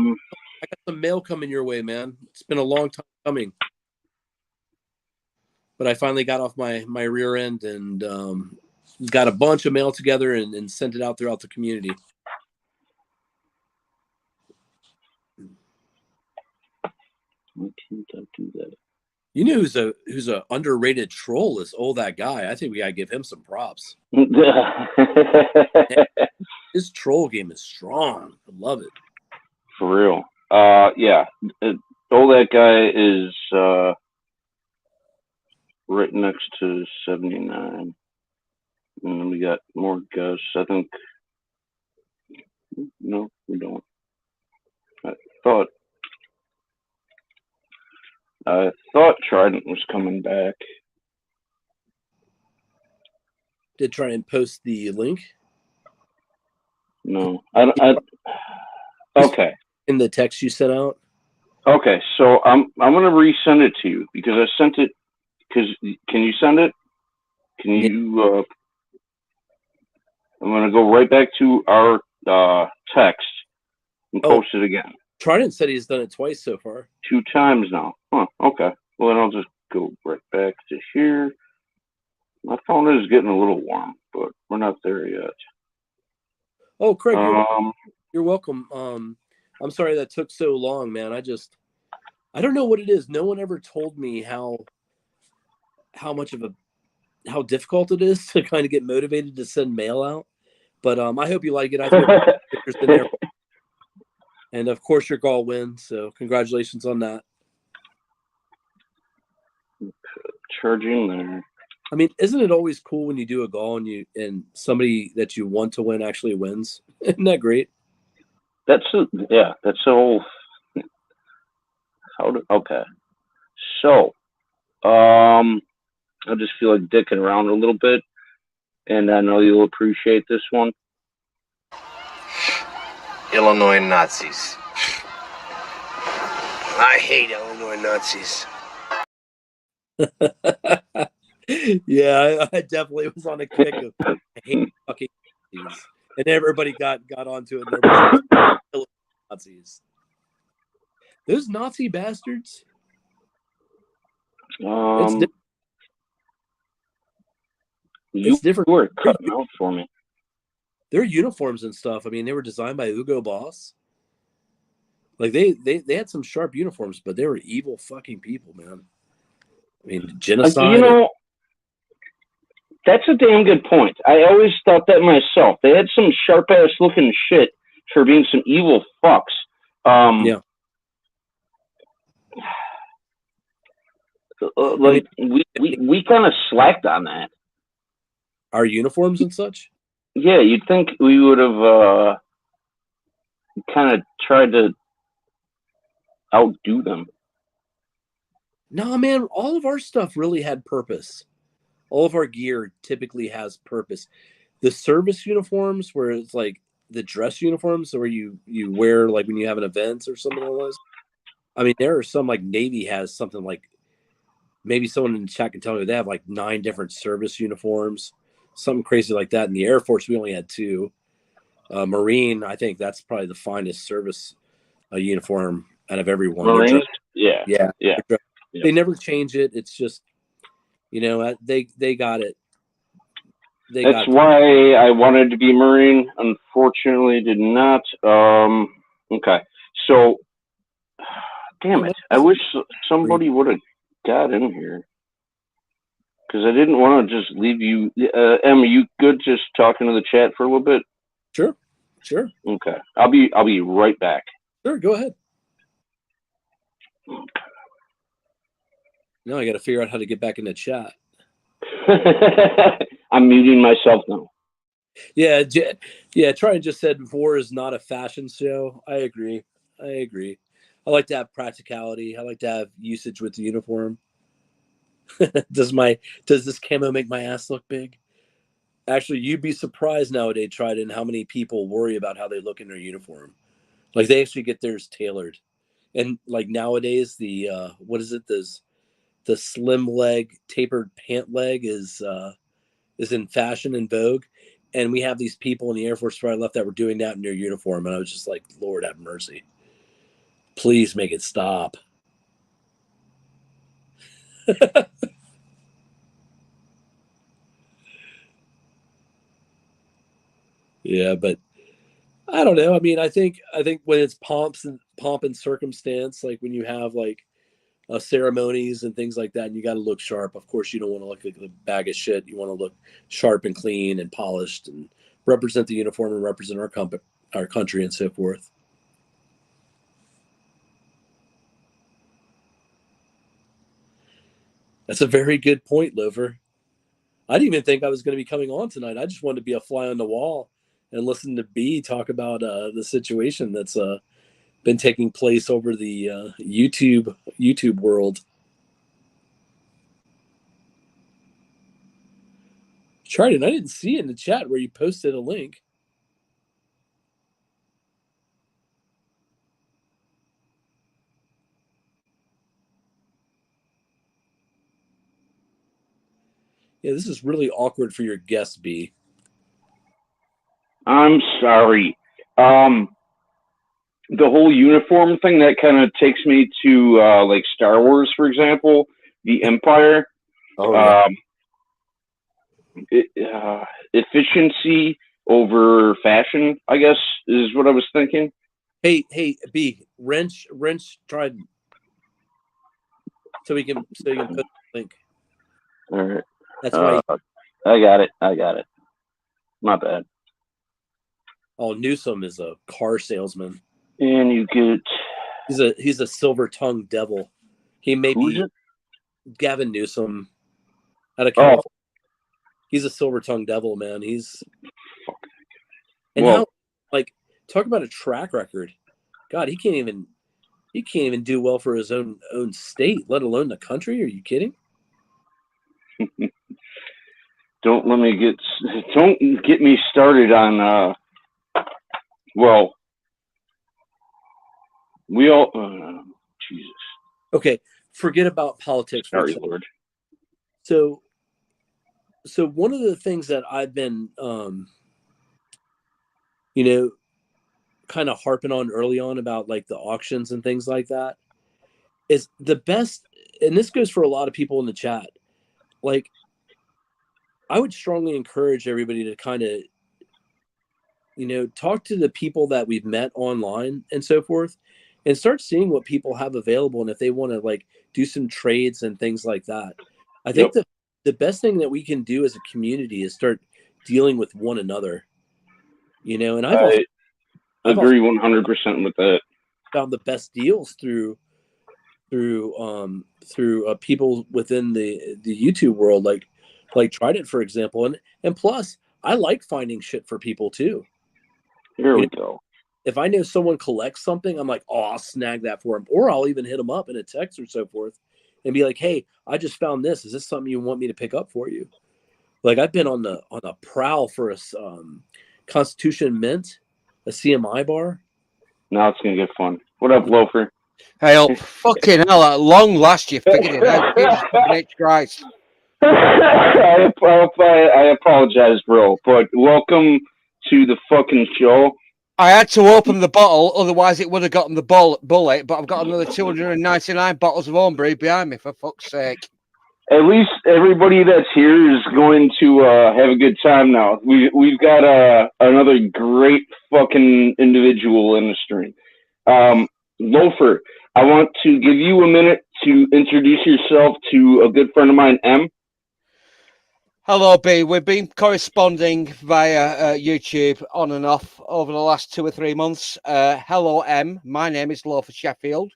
some mail coming your way, man. It's been a long time coming, but I finally got off my rear end and got a bunch of mail together and sent it out throughout the community. Why can't I do that? You know who's a underrated troll is that guy. I think we gotta give him some props. His troll game is strong. I love it. For real. Yeah. That guy is right next to 79. And then we got more Gus. I think. No, we don't. I thought Trident was coming back. Did Trident post the link? No. Okay. In the text you sent out? Okay, so I'm gonna resend it to you because I sent it. Can you send it? Can you? I'm gonna go right back to our text and post it again. Trident said he's done it twice so far. 2 times now. Huh. Okay. Well, then I'll just go right back to here. My phone is getting a little warm, but we're not there yet. Oh, Craig, you're welcome. I'm sorry that took so long, man. I don't know what it is. No one ever told me how difficult it is to kind of get motivated to send mail out. But I hope you like it. I threw pictures in there. And of course your goal wins, so congratulations on that. Charging there. I mean, isn't it always cool when you do a goal and somebody that you want to win actually wins? Isn't that great? That's so. Okay. So, I just feel like dicking around a little bit, and I know you'll appreciate this one. Illinois Nazis. I hate Illinois Nazis. Yeah, I definitely was on a kick of I hate fucking Nazis. And everybody got onto it. And like, Nazis. Those Nazi bastards. It's different. You were cutting out for me. Their uniforms and stuff. I mean, they were designed by Hugo Boss. Like they had some sharp uniforms, but they were evil fucking people, man. I mean, genocide. That's a damn good point. I always thought that myself. They had some sharp ass looking shit for being some evil fucks. Yeah. Like we kind of slacked on that. Our uniforms and such. Yeah, you'd think we would have kind of tried to outdo them. No, man, all of our stuff really had purpose. All of our gear typically has purpose. The service uniforms, where it's like the dress uniforms, where you wear like when you have an event or something like that. I mean, there are some like Navy has something like, maybe someone in the chat can tell me, they have like 9 different service uniforms, something crazy like that. In the Air Force, we only had 2. Marine, I think that's probably the finest service uniform out of everyone. Marines? Yeah. They never change it. It's just, you know, they got it. That's why I wanted to be Marine. Unfortunately, did not. Okay. So, damn it. I wish somebody would have got in here. Because I didn't want to just leave you. Em, are you good just talking to the chat for a little bit? Sure. Okay. I'll be right back. Sure, go ahead. Now I got to figure out how to get back in the chat. I'm muting myself now. Yeah. Try just said war is not a fashion show. I agree. I like to have practicality. I like to have usage with the uniform. Does this camo make my ass look big? Actually, you'd be surprised nowadays, Trident, how many people worry about how they look in their uniform. Like they actually get theirs tailored. And like nowadays, the what is it? The slim leg, tapered pant leg is in fashion and vogue. And we have these people in the Air Force before I left that were doing that in their uniform, and I was just like, Lord have mercy. Please make it stop. Yeah, but I don't know. I mean, I think when it's pomp and circumstance, like when you have like ceremonies and things like that, and you got to look sharp. Of course, you don't want to look like a bag of shit. You want to look sharp and clean and polished and represent the uniform and represent our country and so forth. That's a very good point, Lover. I didn't even think I was going to be coming on tonight. I just wanted to be a fly on the wall and listen to B talk about the situation that's been taking place over the YouTube world. Trident, I didn't see in the chat where you posted a link. Yeah, this is really awkward for your guest, B. I'm sorry. The whole uniform thing, that kind of takes me to like Star Wars, for example, the Empire. Oh, yeah. Efficiency over fashion, I guess, is what I was thinking. Hey, B, wrench Trident. So you can put the link. All right. That's why. I got it. My bad. Oh, Newsom is a car salesman. And you get. He's a silver-tongued devil. He may be Gavin Newsom out of California. Oh. He's a silver-tongued devil, man. How, like, talk about a track record. God, he can't even do well for his own state, let alone the country. Are you kidding? Don't get me started on we all Jesus. Okay, forget about politics. Sorry, Lord. So one of the things that I've been kind of harping on early on about like the auctions and things like that is the best, and this goes for a lot of people in the chat. Like, I would strongly encourage everybody to kind of, talk to the people that we've met online and so forth, and start seeing what people have available, and if they want to like do some trades and things like that. I think the best thing that we can do as a community is start dealing with one another. And I agree 100% with that. Found the best deals through people within the YouTube world, like Trident, for example, and plus I like finding shit for people too. Here we go. If I know someone collects something, I'm like, oh, I'll snag that for them, or I'll even hit them up in a text or so forth, and be like, hey, I just found this. Is this something you want me to pick up for you? Like, I've been on the prowl for a Constitution Mint, a CMI bar. Now it's gonna get fun. What up, Loafer? Hey, fucking hell! At long last, you figured it out. Jesus fucking Christ. I apologize, bro, but welcome to the fucking show. I had to open the bottle, otherwise it would have gotten the bullet, but I've got another 299 bottles of homebrew behind me, for fuck's sake. At least everybody that's here is going to have a good time now. We've got another great fucking individual in the stream. Loafer, I want to give you a minute to introduce yourself to a good friend of mine, M. Hello, B. We've been corresponding via YouTube on and off over the last 2 or 3 months. Hello, M. My name is Loafer Sheffield,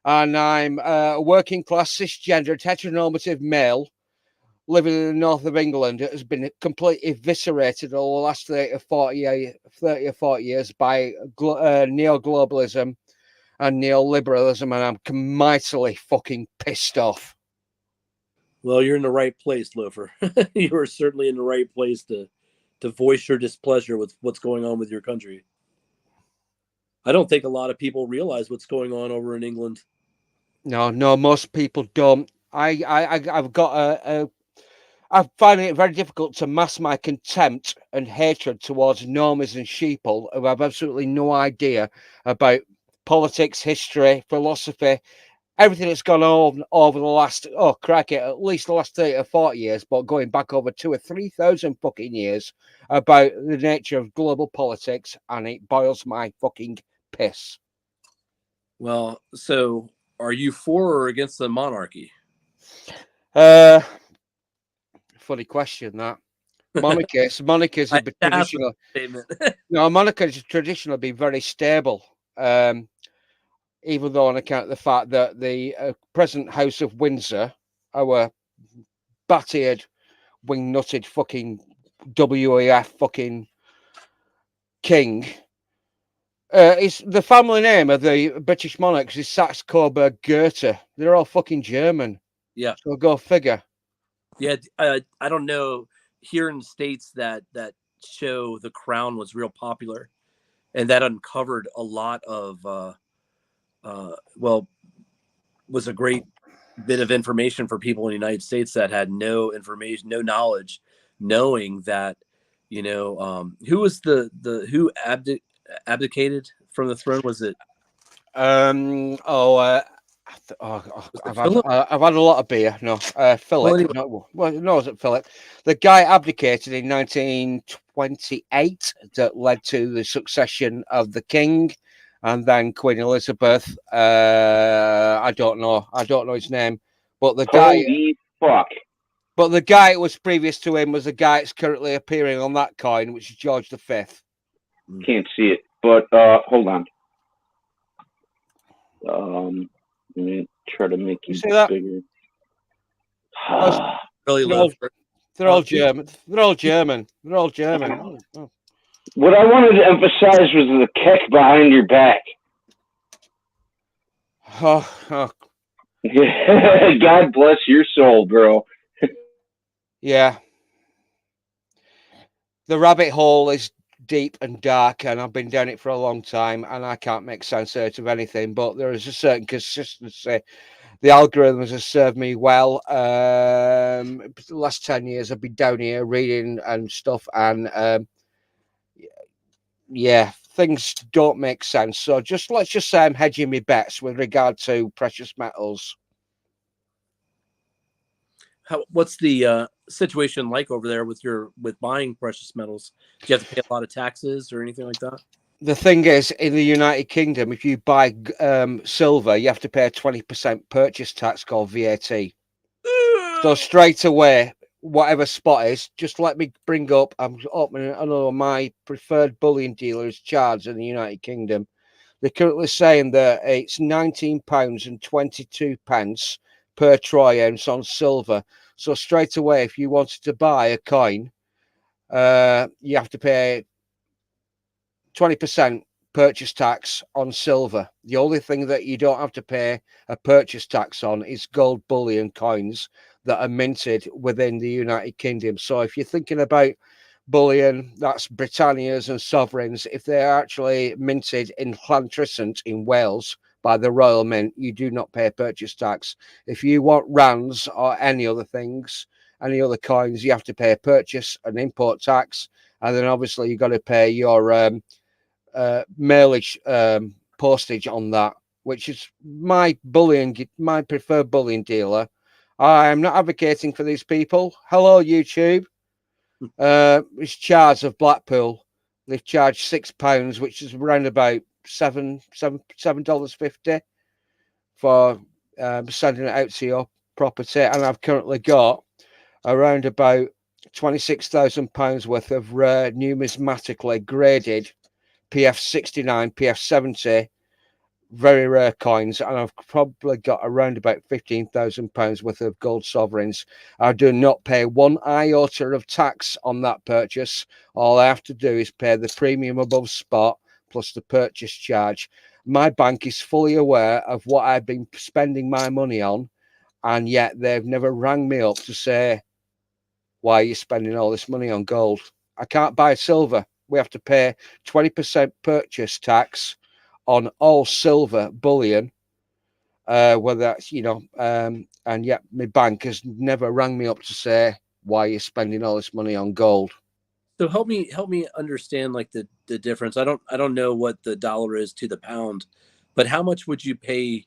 and I'm a working class cisgendered heteronormative male living in the north of England that has been completely eviscerated over the last 30 or 40 years by neoglobalism and neoliberalism, and I'm mightily fucking pissed off. Well, you're in the right place, Loafer. You are certainly in the right place to voice your displeasure with what's going on with your country. I don't think a lot of people realize what's going on over in England. No, most people don't. I've got I'm finding it very difficult to mask my contempt and hatred towards normies and sheeple who have absolutely no idea about politics, history, philosophy, everything that's gone on over the last, at least the last 30 or 40 years, but going back over 2,000 or 3,000 fucking years about the nature of global politics, and it boils my fucking piss. Well, so are you for or against the monarchy? Funny question, that. Monarchies have been traditional. No, monarchies have traditionally been very stable. Even though on account of the fact that the present House of Windsor, our battered, wing-nutted fucking WEF fucking king, is the family name of the British monarchs is Saxe-Coburg-Gotha. They're all fucking German. Yeah. So go figure. Yeah, I don't know. Here in the States, that show, The Crown, was real popular, and that uncovered a lot of, was a great bit of information for people in the United States that had no information, no knowledge, knowing that, who was who abdicated from the throne? Was it? I've had a lot of beer. No, Philip. Well, anyway. No, was it Philip? The guy abdicated in 1928. That led to the succession of the king, and then Queen Elizabeth. I don't know his name, but the guy. Holy fuck! But the guy that was previous to him was the guy that's currently appearing on that coin, which is George V. Can't see it, but hold on. Let me try to make you see that? bigger. Really low. They're all German. They're all German. They're all German. Oh. What I wanted to emphasize was the kick behind your back. Oh. God bless your soul, bro. Yeah. The rabbit hole is deep and dark, and I've been down it for a long time, and I can't make sense out of anything, but there is a certain consistency. The algorithms have served me well. The last 10 years I've been down here reading and stuff, and things don't make sense. So let's just say I'm hedging my bets with regard to precious metals. What's the situation like over there with buying precious metals? Do you have to pay a lot of taxes or anything like that? The thing is, in the United Kingdom, if you buy silver, you have to pay a 20% purchase tax called VAT. So straight away, whatever spot is, just let me bring up. I'm opening another. My preferred bullion dealer is Charles in the United Kingdom. They're currently saying that it's £19.22 per troy ounce on silver. So straight away, if you wanted to buy a coin, you have to pay 20% purchase tax on silver. The only thing that you don't have to pay a purchase tax on is gold bullion coins that are minted within the United Kingdom. So if you're thinking about bullion, that's Britannias and sovereigns, if they're actually minted in Llantrisant in Wales by the Royal Mint, you do not pay purchase tax. If you want rands or any other things, any other coins, you have to pay a purchase and import tax, and then obviously you've got to pay your mailage postage on that, which is my preferred bullion dealer. I am not advocating for these people. Hello, YouTube. It's Charles of Blackpool. They've charged £6, which is around about $7.50 for sending it out to your property, and I've currently got around about £26,000 worth of rare numismatically graded PF69, PF70, very rare coins, and I've probably got around about £15,000 worth of gold sovereigns. I do not pay one iota of tax on that purchase. All I have to do is pay the premium above spot plus the purchase charge. My bank is fully aware of what I've been spending my money on, and yet they've never rang me up to say, why are you spending all this money on gold? I can't buy silver. We have to pay 20% purchase tax on all silver bullion, whether that's, and yet my bank has never rang me up to say why you're spending all this money on gold. So help me understand like the difference. I don't know what the dollar is to the pound, but how much would you pay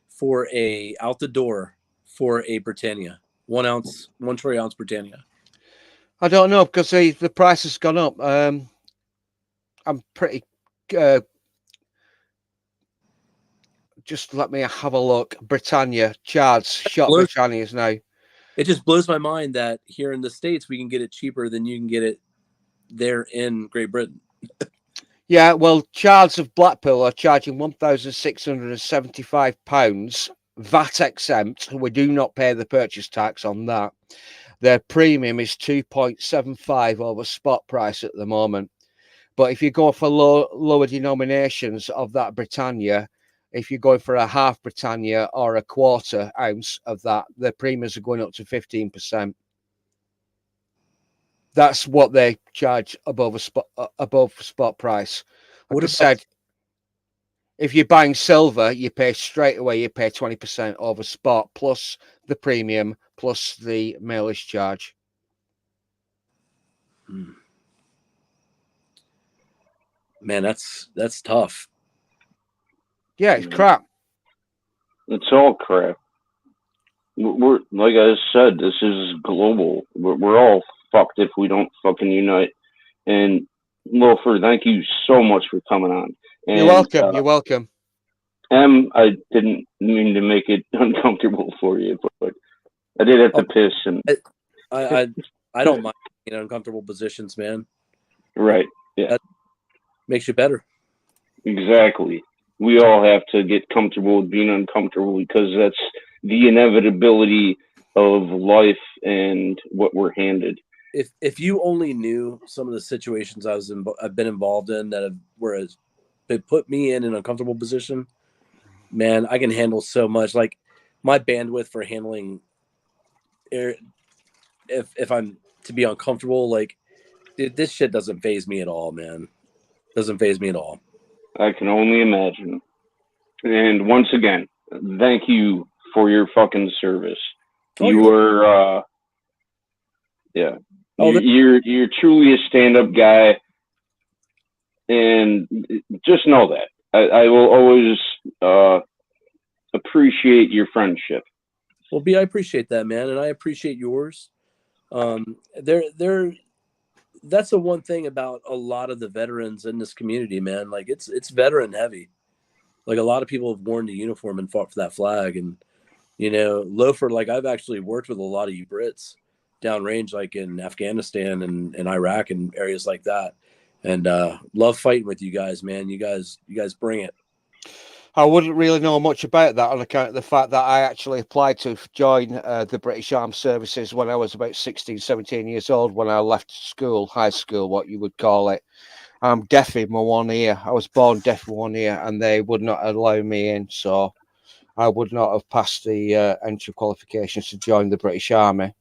for a out the door for a Britannia 1 troy ounce Britannia? I don't know because the price has gone up. I'm pretty. Just let me have a look. Britannia, Chards, shot Britannias now. It just blows my mind that here in the States we can get it cheaper than you can get it there in Great Britain. Yeah, well, Chards of Blackpool are charging £1,675, VAT exempt. We do not pay the purchase tax on that. Their premium is 2.75 over spot price at the moment. But if you go for lower denominations of that Britannia, if you're going for a half Britannia or a quarter ounce of that, the premiums are going up to 15%. That's what they charge above spot price. Like I said, if you're buying silver, you pay straight away. You pay 20% over spot plus the premium plus the mailage charge. Man, that's tough. Yeah, it's crap. It's all crap. We're like I said, this is global. We're all fucked if we don't fucking unite. And Loafer, thank you so much for coming on. And, you're welcome. You're welcome. I didn't mean to make it uncomfortable for you, but I did have to piss. And I don't mind being in uncomfortable positions, man. Right. Yeah. That makes you better. Exactly. We all have to get comfortable with being uncomfortable because that's the inevitability of life and what we're handed. If you only knew some of the situations I've been involved in that they put me in an uncomfortable position, man, I can handle so much. Like my bandwidth for handling if I'm to be uncomfortable, like dude, this shit doesn't faze me at all, man. Doesn't faze me at all. I can only imagine. And once again, thank you for your fucking service. You were, yeah. You're truly a stand-up guy, and just know that I will always appreciate your friendship. Well, B, I appreciate that, man, and I appreciate yours. That's the one thing about a lot of the veterans in this community, man. Like it's veteran heavy. Like a lot of people have worn the uniform and fought for that flag. And, Loafer, like I've actually worked with a lot of you Brits downrange, like in Afghanistan and Iraq and areas like that. And love fighting with you guys, man. You guys bring it. I wouldn't really know much about that on account of the fact that I actually applied to join the British Armed Services when I was about 16, 17 years old, when I left school, high school, what you would call it. I'm deaf in my one ear. I was born deaf in one ear, and they would not allow me in, so I would not have passed the entry qualifications to join the British Army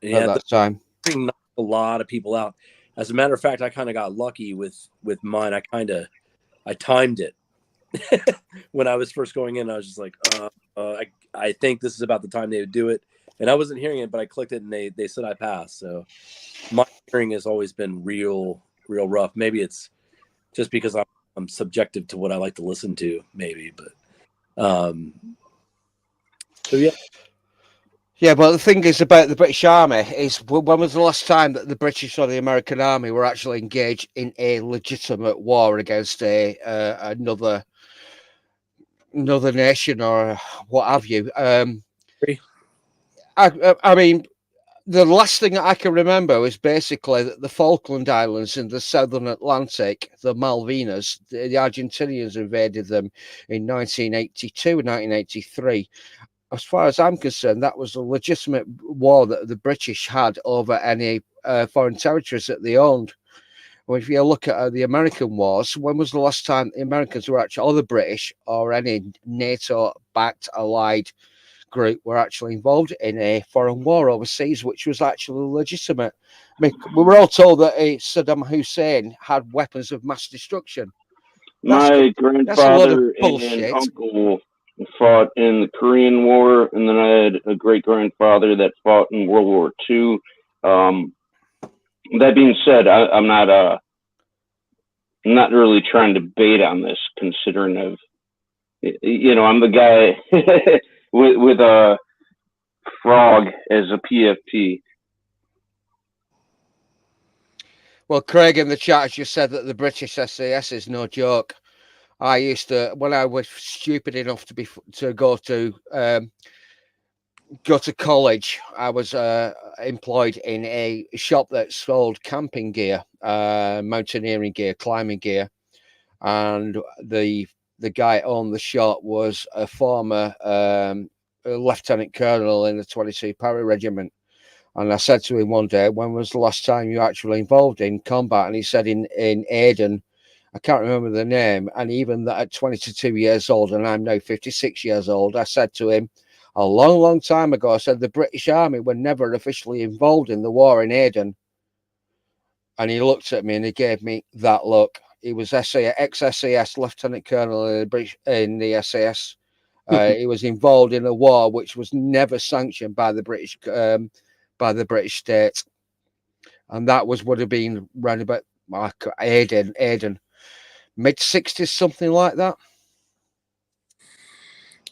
at that time. Knocked a lot of people out. As a matter of fact, I kind of got lucky with mine. I timed it. When I was first going in, I was just like, I think this is about the time they would do it. And I wasn't hearing it, but I clicked it and they said I passed. So my hearing has always been real rough. Maybe it's just because I'm subjective to what I like to listen to, maybe, but so yeah. Yeah, but the thing is about the British Army is when was the last time that the British or the American Army were actually engaged in a legitimate war against another nation or what have you? I mean, the last thing I can remember is basically that the Falkland Islands in the Southern Atlantic, the Malvinas, the Argentinians invaded them in 1982, 1983. As far as I'm concerned, that was a legitimate war that the British had over any foreign territories that they owned. Well, if you look at the American wars, when was the last time the Americans were actually, or the British, or any NATO-backed allied group were actually involved in a foreign war overseas, which was actually legitimate? I mean, we were all told that Saddam Hussein had weapons of mass destruction. My grandfather and uncle fought in the Korean War, and then I had a great-grandfather that fought in World War II. That being said, I'm not really trying to bait on this, considering I'm the guy with a frog as a PFP. Well, Craig in the chat has just said that the British SAS is no joke. I used to, when I was stupid enough to go to college, I was employed in a shop that sold camping gear, mountaineering gear, climbing gear, and the guy on the shop was a former lieutenant colonel in the 22 Para Regiment. And I said to him one day, when was the last time you actually involved in combat? And he said in Aden, I can't remember the name. And even that at 22 years old, and I'm now 56 years old, I said to him a long, long time ago, I said the British Army were never officially involved in the war in Aden. And he looked at me and he gave me that look. He was ex-SAS Lieutenant Colonel in the SAS. He was involved in a war which was never sanctioned by the British state, and that would have been around about Aden, mid-60s, something like that.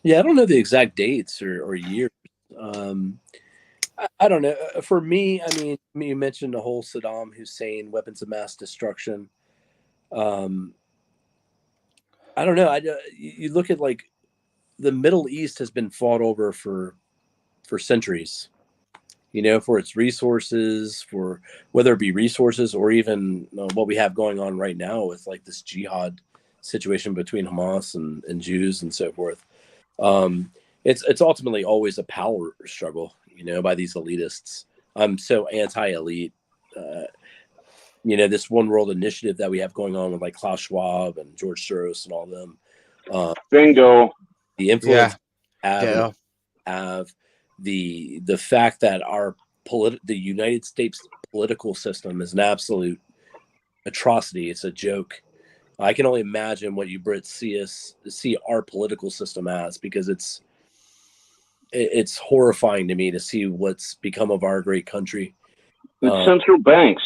Yeah, I don't know the exact dates or years. I don't know. For me, I mean, you mentioned the whole Saddam Hussein weapons of mass destruction. I don't know. You look at like the Middle East has been fought over for centuries. For its resources, for whether it be resources or even what we have going on right now with like this jihad situation between Hamas and Jews and so forth. It's ultimately always a power struggle, by these elitists. I'm so anti-elite. This One World Initiative that we have going on with like Klaus Schwab and George Soros and all of them. Bingo. The influence have the fact that the United States political system is an absolute atrocity. It's a joke. I can only imagine what you Brits see our political system as, because it's horrifying to me to see what's become of our great country. Central banks.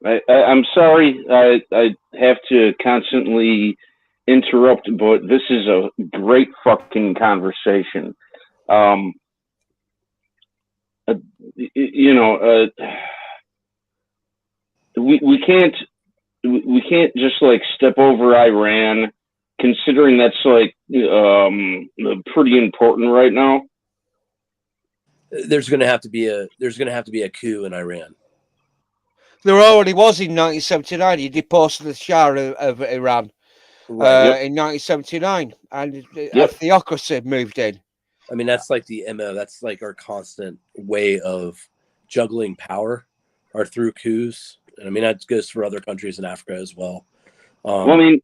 I'm sorry. I have to constantly interrupt, but this is a great fucking conversation. We can't just like step over Iran, considering that's like pretty important right now. There's going to have to be a coup in Iran. There already was in 1979. He deposed the Shah of Iran in 1979, and a theocracy moved in. I mean, that's like the MO. That's like our constant way of juggling power, are through coups. And I mean, that goes for other countries in Africa as well. Go ahead.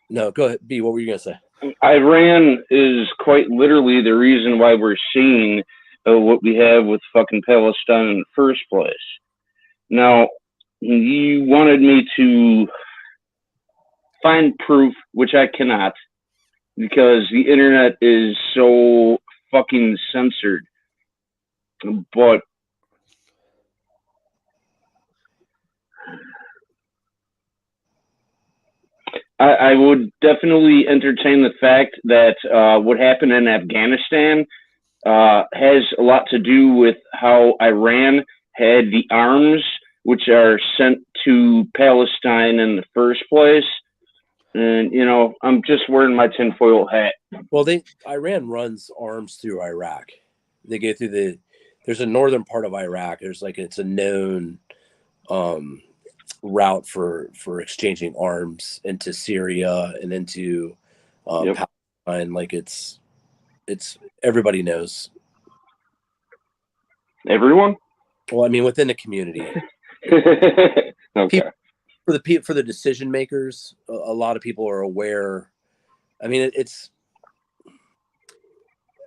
No, go ahead. B, what were you going to say? Iran is quite literally the reason why we're seeing what we have with fucking Palestine in the first place. Now, you wanted me to find proof, which I cannot, because the internet is so fucking censored. But I would definitely entertain the fact that what happened in Afghanistan has a lot to do with how Iran had the arms which are sent to Palestine in the first place. And, I'm just wearing my tinfoil hat. Well, Iran runs arms through Iraq. They go through there's a northern part of Iraq. It's a known route for exchanging arms into Syria and into Palestine. Like it's everybody knows. Everyone? Well, I mean, within the community. Okay. For the decision makers, a lot of people are aware. I mean,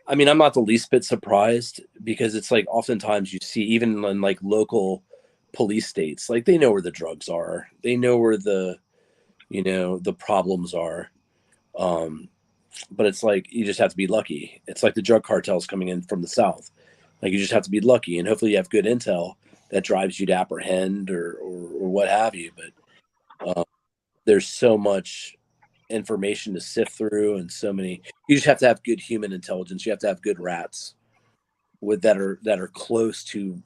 I mean, I'm not the least bit surprised because it's like oftentimes you see even in like local police states, like they know where the drugs are, they know where the problems are. But it's like you just have to be lucky. It's like the drug cartels coming in from the south. Like you just have to be lucky, and hopefully you have good intel that drives you to apprehend or what have you. But there's so much information to sift through, and so many. You just have to have good human intelligence. You have to have good rats that are close to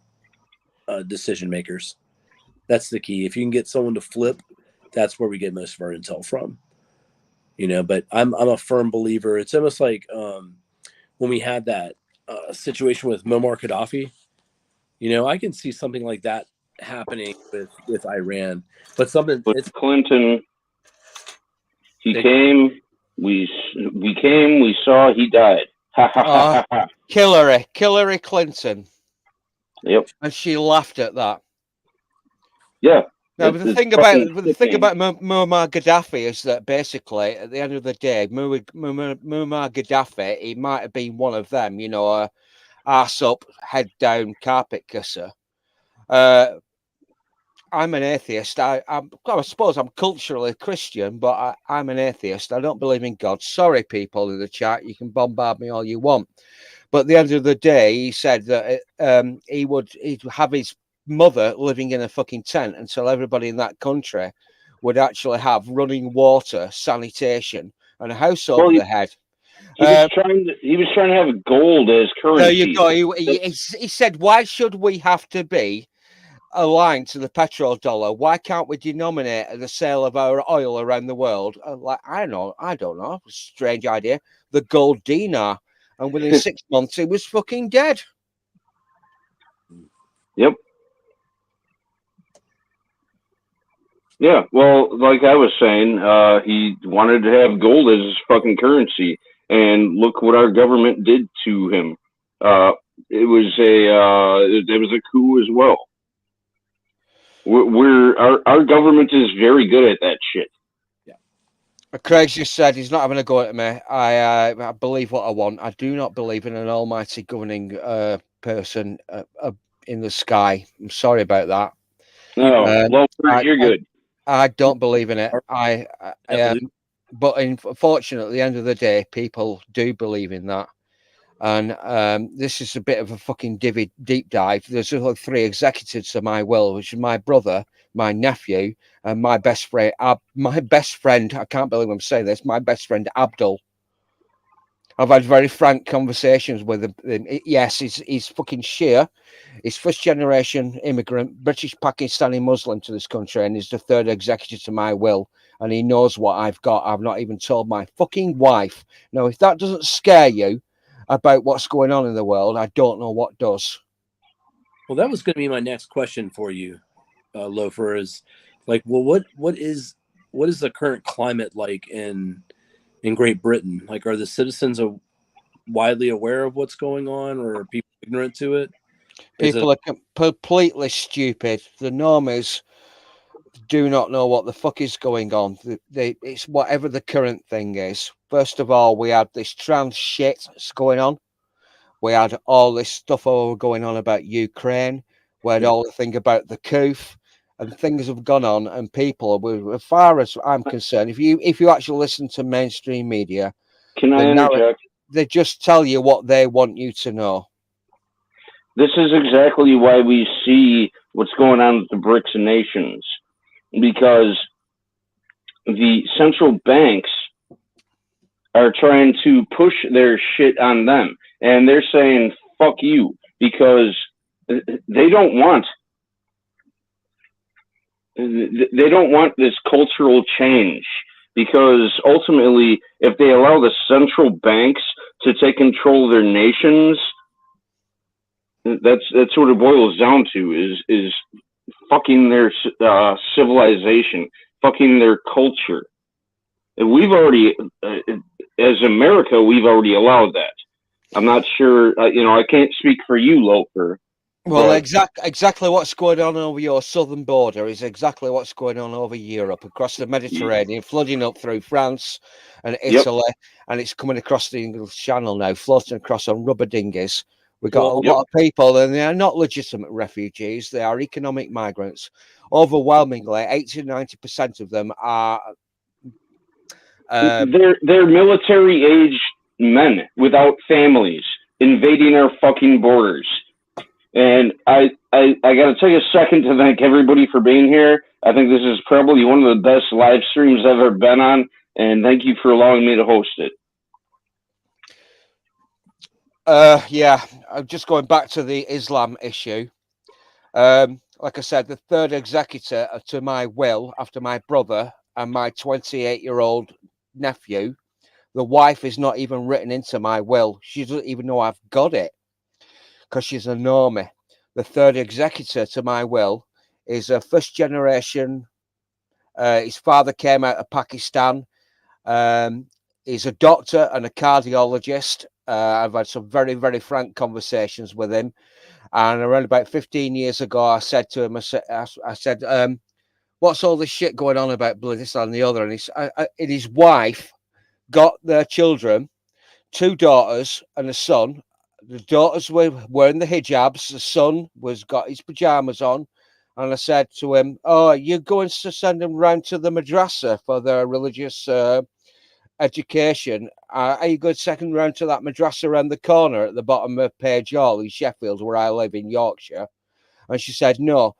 decision makers. That's the key. If you can get someone to flip, that's where we get most of our intel from. But I'm a firm believer. It's almost like when we had that situation with Muammar Gaddafi. I can see something like that happening with Iran, but it's Clinton. He came. We saw. He died. Hillary Clinton. Yep. And she laughed at that. Yeah. Now, the thing about Muammar Gaddafi is that basically, at the end of the day, Muammar Gaddafi, he might have been one of them, arse up, head down, carpet kisser. I'm an atheist. I suppose I'm culturally Christian, but I'm an atheist. I don't believe in God. Sorry, people in the chat. You can bombard me all you want. But at the end of the day, he said that he'd have his mother living in a fucking tent until everybody in that country would actually have running water, sanitation, and a house over their head. He was trying to have gold as currency. There you go. He said, "Why should we have to be aligned to the petrodollar? Why can't we denominate the sale of our oil around the world?" I don't know. Strange idea. The gold dinar, and within 6 months, he was fucking dead. Yep. Yeah, well, like I was saying, he wanted to have gold as his fucking currency, and look what our government did to him. It was a coup as well. Our government is very good at that shit. Yeah. Craig just said he's not having a go at me. I believe what I want. I do not believe in an almighty governing person in the sky. I'm sorry about that. No, you're good. I don't believe in it. But unfortunately, at the end of the day, people do believe in that. And this is a bit of a fucking deep dive. There's like 3 executives of my will, which is my brother, my nephew, and my best friend. My best friend. I can't believe I'm saying this. My best friend Abdul. I've had very frank conversations with him. Yes, he's fucking Shia. He's first generation immigrant, British Pakistani Muslim to this country, and he's the 3rd executive to my will. And he knows what I've got. I've not even told my fucking wife. Now, if that doesn't scare you about what's going on in the world, I don't know what does. Well, that was going to be my next question for you, Loafer. Is like, well, what is the current climate like in Great Britain? Like, are the citizens widely aware of what's going on, or are people ignorant to it? People are completely stupid. The normies do not know what the fuck is going on. It's whatever the current thing is. First of all, we had this trans shit that's going on. We had all this stuff going on about Ukraine. We had all the thing about the coup, and things have gone on. And people, as far as I'm concerned, if you actually listen to mainstream media, can I interject? They just tell you what they want you to know. This is exactly why we see what's going on with the BRICS nations, because the central banks are trying to push their shit on them, and they're saying fuck you, because they don't want this cultural change, because ultimately if they allow the central banks to take control of their nations, that's what it boils down to, is fucking their civilization, fucking their culture. And we've already, as America, we've already allowed that. I'm not sure, I can't speak for you, Loafer, Well, exactly what's going on over your southern border is exactly what's going on over Europe, across the Mediterranean, flooding up through France and Italy, and it's coming across the English Channel now, floating across on rubber dinghies. We've got a lot of people, and they are not legitimate refugees. They are economic migrants. Overwhelmingly, 80 to 90% of them are... they're military-aged men without families invading our fucking borders. And I got to take a second to thank everybody for being here. I think this is probably one of the best live streams I've ever been on, and thank you for allowing me to host it. Yeah, I'm just going back to the Islam issue. Like I said, the third executor to my will after my brother and my 28-year-old nephew, the wife is not even written into my will. She doesn't even know I've got it because she's a normie. The third executor to my will is a first generation. His father came out of Pakistan. He's a doctor and a cardiologist. I've had some very, very frank conversations with him. And around about 15 years ago, I said to him, I said, what's all this shit going on about blood, this and the other? And his wife got their children, 2 daughters and a son. The daughters were wearing the hijabs. The son got his pajamas on. And I said to him, oh, you're going to send them round to the madrasa for their religious education. Are you going second round to that madrasa around the corner at the bottom of Page Hall in Sheffield, where I live in Yorkshire? And she said, no,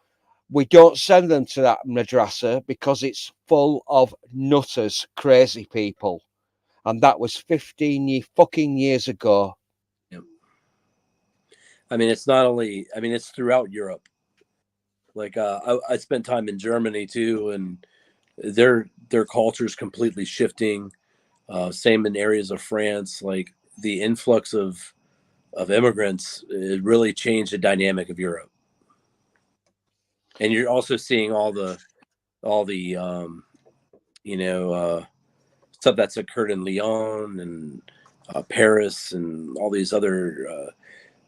we don't send them to that madrasa because it's full of nutters, crazy people. And that was 15 fucking years ago. Yep. I mean, it's not only, I mean, it's throughout Europe. Like I spent time in Germany too, and their culture is completely shifting. Same in areas of France. Like the influx of immigrants, it really changed the dynamic of Europe. And you're also seeing all the stuff that's occurred in Lyon and Paris and all these other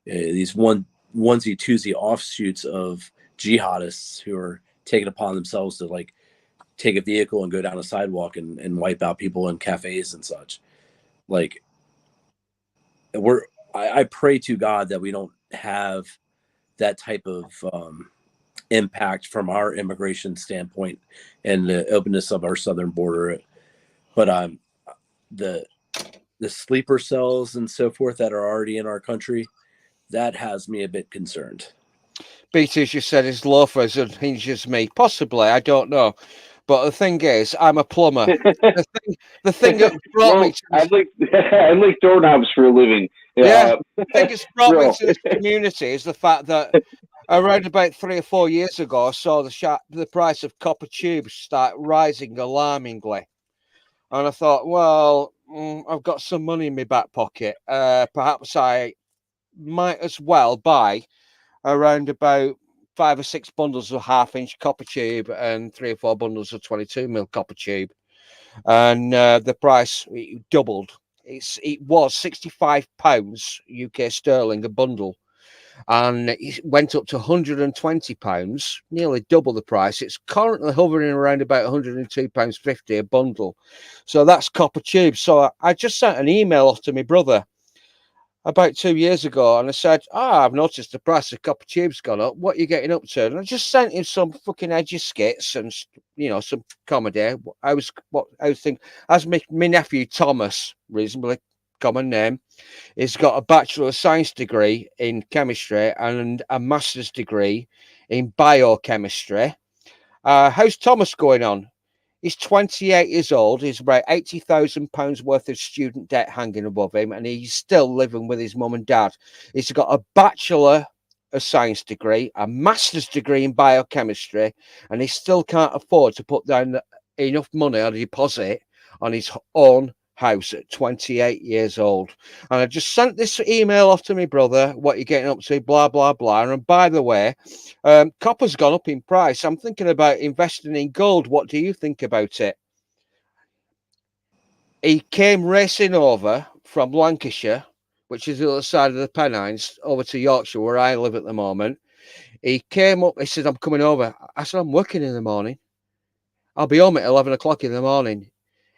these onesie twosie offshoots of jihadists who are taking upon themselves to like take a vehicle and go down a sidewalk and wipe out people in cafes and such. Like I pray to God that we don't have that type of impact from our immigration standpoint and the openness of our southern border. But the sleeper cells and so forth that are already in our country, that has me a bit concerned. BT, as you said, is loafers and hinges me. Possibly, I don't know. But the thing is, I'm a plumber. the thing that brought me to this... I like doorknobs for a living. Yeah, the thing that's brought me to this community is the fact that around about 3 or 4 years ago, I saw the price of copper tubes start rising alarmingly. And I thought, well, I've got some money in my back pocket. Perhaps I might as well buy around about 5 or 6 bundles of 1/2-inch copper tube and 3 or 4 bundles of 22mm copper tube. And the price doubled. It was £65 UK sterling a bundle. And it went up to £120, nearly double the price. It's currently hovering around about £102.50 a bundle. So that's copper tube. So I just sent an email off to my brother about 2 years ago, and I said, I've noticed the price of copper tube's gone up. What are you getting up to? And I just sent him some fucking edgy skits and, some comedy. I was thinking, as my nephew Thomas, reasonably common name, he's got a Bachelor of Science degree in chemistry and a master's degree in biochemistry. How's Thomas going on? He's 28 years old. He's about £80,000 worth of student debt hanging above him, and he's still living with his mum and dad. He's got a Bachelor of Science degree, a master's degree in biochemistry, and he still can't afford to put down enough money on a deposit on his own house at 28 years old. And I just sent this email off to my brother, what you're getting up to, blah, blah, blah. And by the way, copper's gone up in price. I'm thinking about investing in gold. What do you think about it? He came racing over from Lancashire, which is the other side of the Pennines, over to Yorkshire, where I live at the moment. He came up. He said, "I'm coming over." I said, "I'm working in the morning. I'll be home at 11 o'clock in the morning."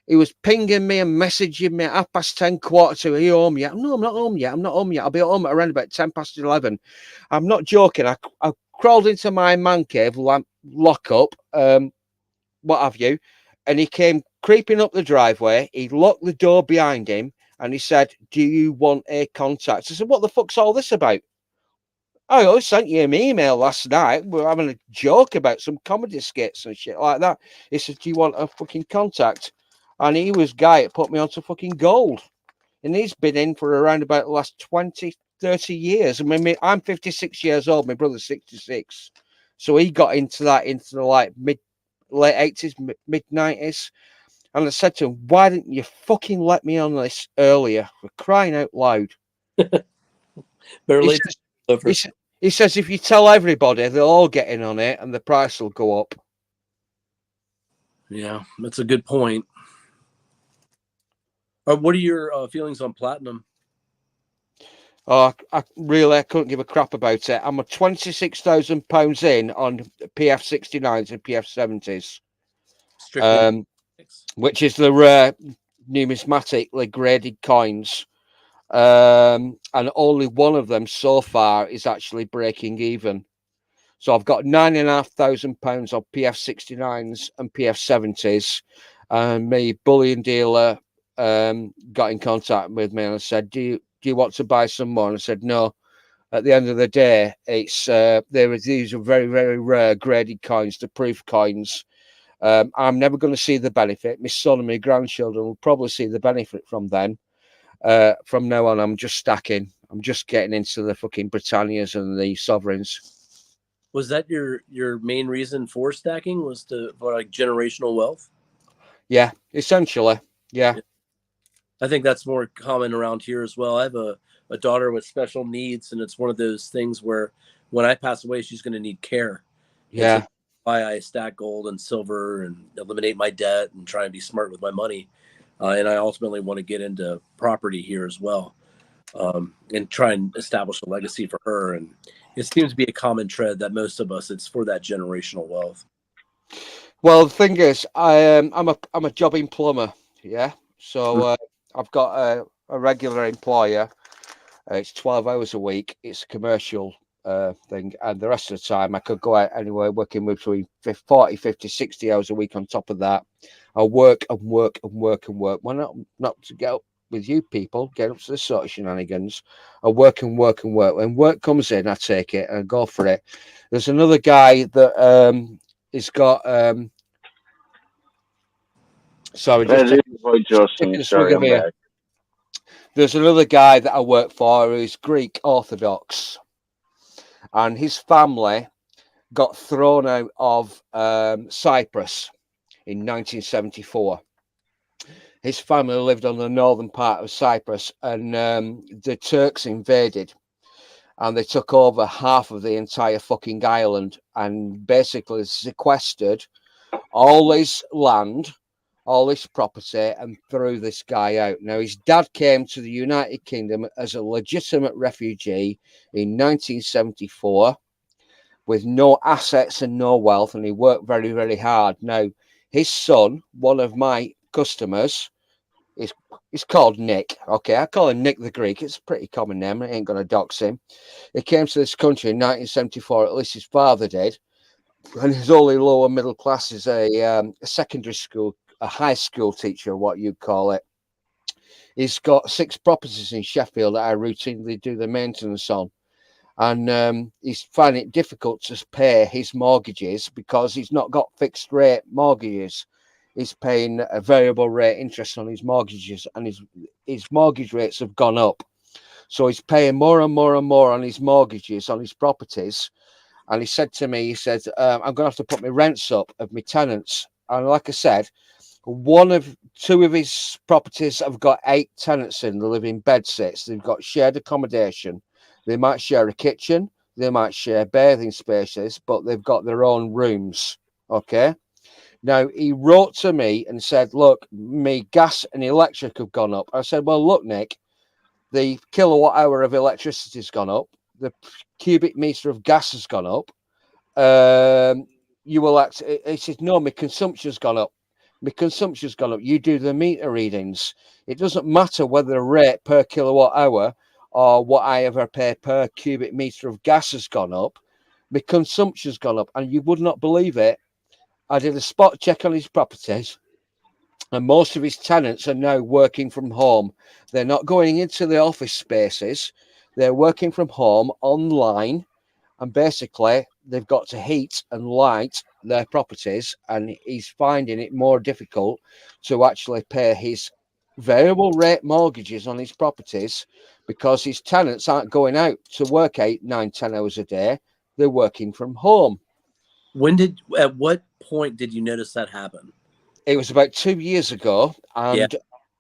He was pinging me and messaging me at 10:30, quarter to. Are you home yet? No, I'm not home yet. I'm not home yet. I'll be home at around about 11:10. I'm not joking. I crawled into my man cave, lock up, what have you, and he came creeping up the driveway. He locked the door behind him and he said, "Do you want a contact?" I said, "What the fuck's all this about?" "I sent you an email last night. We're having a joke about some comedy skits and shit like that." He said, "Do you want a fucking contact?" And he was guy that put me onto fucking gold. And he's been in for around about the last 20, 30 years. I mean, I'm 56 years old. My brother's 66. So he got into the like late 80s, mid 90s. And I said to him, "Why didn't you fucking let me on this earlier? For crying out loud." Barely. He says, "If you tell everybody, they'll all get in on it and the price will go up." Yeah, that's a good point. What are your feelings on platinum? I couldn't give a crap about it. I'm a £26,000 in on PF69s and PF70s, which is the rare numismatically graded coins. And only one of them so far is actually breaking even. So I've got £9,500 on PF69s and PF70s. And my bullion dealer got in contact with me and I said, do you want to buy some more? And I said, no. At the end of the day, it's these are very, very rare graded coins, the proof coins. I'm never going to see the benefit. My son and my grandchildren will probably see the benefit from them. From now on, I'm just stacking. I'm just getting into the fucking Britannias and the sovereigns. Was that your main reason for stacking? Was for like generational wealth? Yeah, essentially. Yeah. I think that's more common around here as well. I have a daughter with special needs, and it's one of those things where when I pass away, she's going to need care. Yeah. So why I stack gold and silver and eliminate my debt and try and be smart with my money. And I ultimately want to get into property here as well, and try and establish a legacy for her. And it seems to be a common thread that most of us, it's for that generational wealth. Well, the thing is, I'm a jobbing plumber. Yeah. So I've got a regular employer. It's 12 hours a week. It's a commercial thing. And the rest of the time, I could go out anywhere working between 40, 50, 60 hours a week on top of that. I work and work and work and work. Why not to get up with you people, get up to the sort of shenanigans. I work and work and work. When work comes in, I take it and I go for it. There's another guy that he's got... sorry, there's another guy that I work for who's Greek Orthodox, and his family got thrown out of Cyprus in 1974. His family lived on the northern part of Cyprus, and the Turks invaded, and they took over half of the entire fucking island and basically sequestered all this land, all this property, and threw this guy out. Now, his dad came to the United Kingdom as a legitimate refugee in 1974 with no assets and no wealth, and he worked very, very hard. Now, his son, one of my customers, is called Nick. Okay, I call him Nick the Greek. It's a pretty common name. I ain't going to dox him. He came to this country in 1974, at least his father did, and his only lower middle class is a secondary school, a high school teacher, what you'd call it. He's got 6 properties in Sheffield that I routinely do the maintenance on. And he's finding it difficult to pay his mortgages because he's not got fixed rate mortgages. He's paying a variable rate interest on his mortgages, and his mortgage rates have gone up. So he's paying more and more and more on his mortgages, on his properties. And he said to me, he said, I'm going to have to put my rents up of my tenants. And like I said, 2 of his properties have got 8 tenants in. They live in bed sits. They've got shared accommodation. They might share a kitchen. They might share bathing spaces, but they've got their own rooms. Okay. Now, he wrote to me and said, look, me gas and electric have gone up. I said, well, look, Nick, the kilowatt hour of electricity has gone up. the cubic meter of gas has gone up, you will it says, no, my consumption's gone up. My consumption's gone up. You do the meter readings. It doesn't matter whether the rate per kilowatt hour or what I ever pay per cubic meter of gas has gone up. My consumption's gone up. And you would not believe it. I did a spot check on his properties, and most of his tenants are now working from home. They're not going into the office spaces. They're working from home online. And basically, they've got to heat and light their properties, and he's finding it more difficult to actually pay his variable rate mortgages on his properties because his tenants aren't going out to work 8, 9, 10 hours a day. They're working from home. At what point did you notice that happen? It was about 2 years ago, and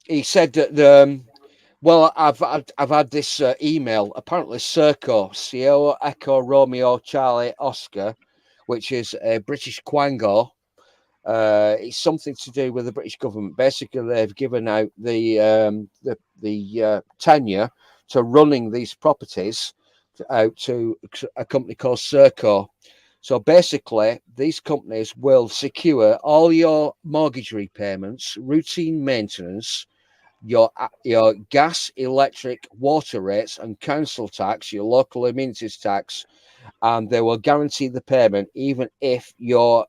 he said that well, I've had this email. Apparently, Serco, Sierra Echo Romeo Charlie Oscar, which is a British Quango. It's something to do with the British government. Basically, they've given out the tenure to running these properties out to a company called Serco. So basically, these companies will secure all your mortgage repayments, routine maintenance, your gas, electric, water rates, and council tax, your local amenities tax, and they will guarantee the payment even if your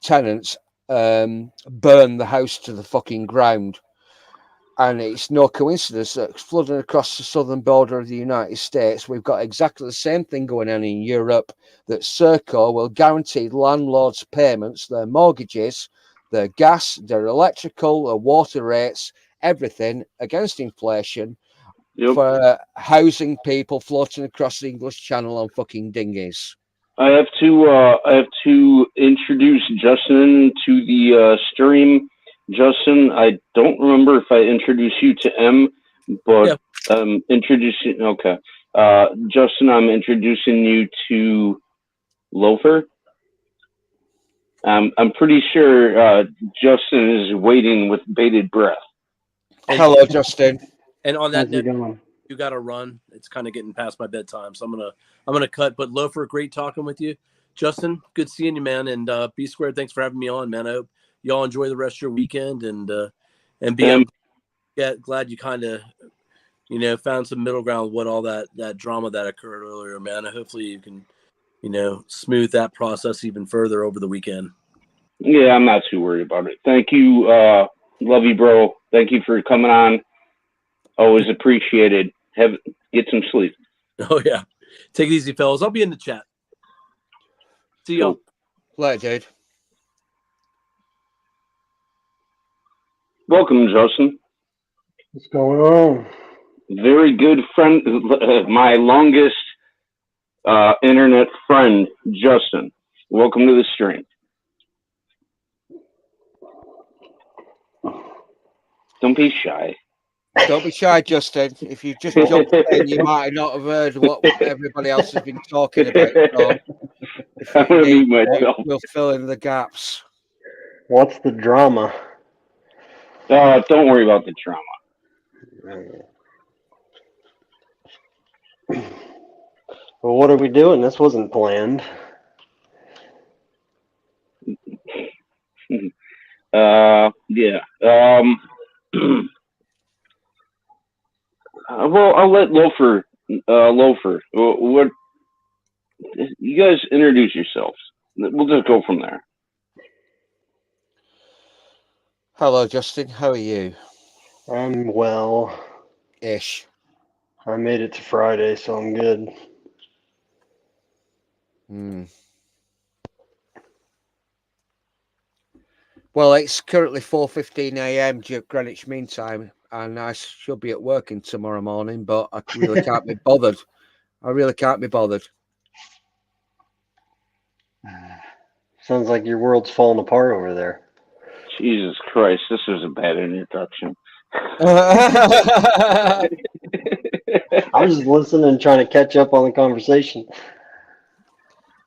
tenants burn the house to the fucking ground. And it's no coincidence that flooding across the southern border of the United States, we've got exactly the same thing going on in Europe, that Serco will guarantee landlords' payments, their mortgages, their gas, their electrical, their water rates, everything against inflation for housing people floating across the English Channel on fucking dinghies. I have to introduce Justin to the stream. Justin, I don't remember if I introduced you to M, but introducing. Okay, Justin, I'm introducing you to Loafer. I'm pretty sure Justin is waiting with bated breath. Hello, Justin. And on that note, you got to run. It's kind of getting past my bedtime, so I'm gonna cut. But Loafer, great talking with you. Justin, good seeing you, man. And B Squared, thanks for having me on, man. I hope y'all enjoy the rest of your weekend, and be glad you kind of found some middle ground with what all that drama that occurred earlier, man. And hopefully you can smooth that process even further over the weekend. Yeah, I'm not too worried about it. Thank you, love you, bro. Thank you for coming on. Always appreciated. Get some sleep. Oh yeah, take it easy, fellas. I'll be in the chat. See y'all. Cool. Later, dude. Welcome, Justin. What's going on? Very good friend, my longest internet friend, Justin. Welcome to the stream. Don't be shy. Don't be shy, Justin. If you just jumped in, you might not have heard what everybody else has been talking about. So we'll fill in the gaps. What's the drama? Don't worry about the drama. Well, what are we doing? This wasn't planned. Yeah. Well, I'll let Loafer. What? You guys introduce yourselves. We'll just go from there. Hello, Justin. How are you? I'm well. Ish. I made it to Friday, so I'm good. Well, it's currently 4:15 a.m. Greenwich Mean Time, and I should be at work tomorrow morning, but I really can't be bothered. Sounds like your world's falling apart over there. Jesus Christ, this is a bad introduction. I was just listening and trying to catch up on the conversation.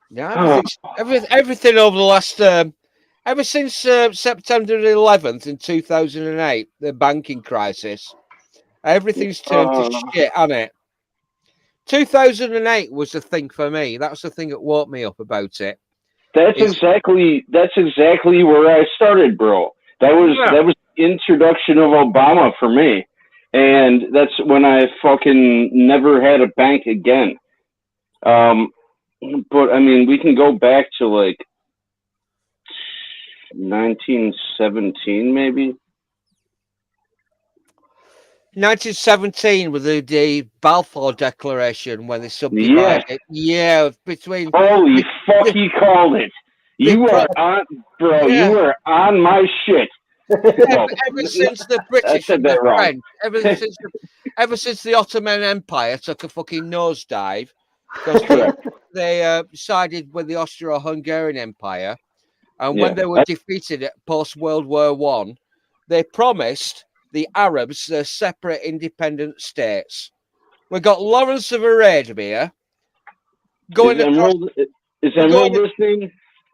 Yeah, everything over the last, ever since September 11th in 2008, the banking crisis, everything's turned to shit, hasn't it? 2008 was the thing for me. That's the thing that woke me up about it. That's exactly where I started, bro. That was the introduction of Obama for me, and that's when I fucking never had a bank again. But I mean, we can go back to like 1917, maybe. 1917 with the Balfour Declaration when they subdivided. Yeah, between. Holy fuck, you called it. You are on, bro. Yeah. You are on my shit. Ever since the British and the French, ever since the Ottoman Empire took a fucking nosedive, because they sided with the Austro-Hungarian Empire, and when they were defeated at post-World War I, they promised the Arabs their separate independent states. We got Lawrence of Arabia going. Is Emerald listening?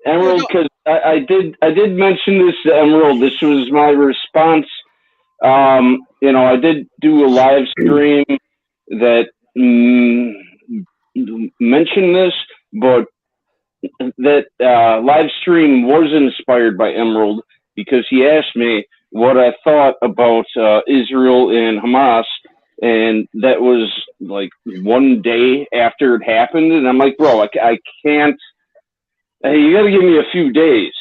Emerald, because I did mention this to Emerald. This was my response. I did do a live stream that mentioned this, but that live stream was inspired by Emerald because he asked me what I thought about Israel and Hamas, and that was like one day after it happened, and I'm like, bro, I can't. Hey, you got to give me a few days.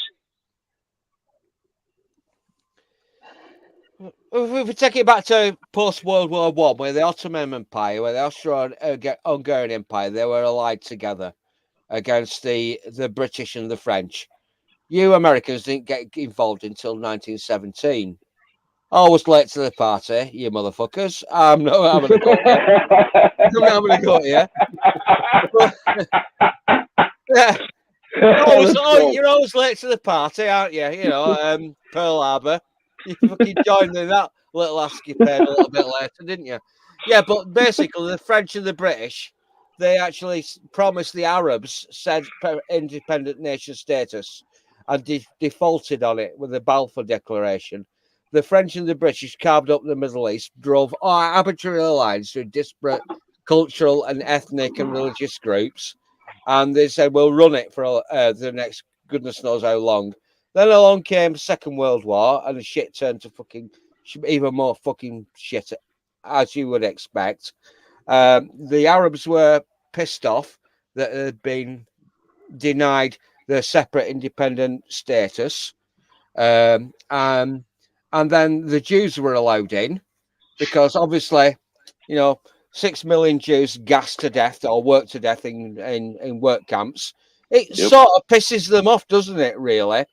If we take it back to post-World War I, where the Ottoman Empire, where the Austro-Hungarian Empire, they were allied together against the British and the French. You Americans didn't get involved until 1917. I was late to the party, you motherfuckers. I'm not having a go at you. I'm not having a go at you. Yeah. You're always late to the party, aren't you? You know, Pearl Harbor. You fucking joined in that little escapade a little bit later, didn't you? Yeah, but basically, the French and the British, they actually promised the Arabs said independent nation status and defaulted on it with the Balfour Declaration. The French and the British carved up the Middle East, drove arbitrary lines through disparate cultural and ethnic and religious groups. And they said, we'll run it for the next goodness knows how long. Then along came the Second World War, and the shit turned to fucking even more fucking shit, as you would expect. The Arabs were pissed off that had been denied their separate independent status. And then the Jews were allowed in, because obviously, 6 million Jews gassed to death or worked to death in work camps. It sort of pisses them off, doesn't it, really?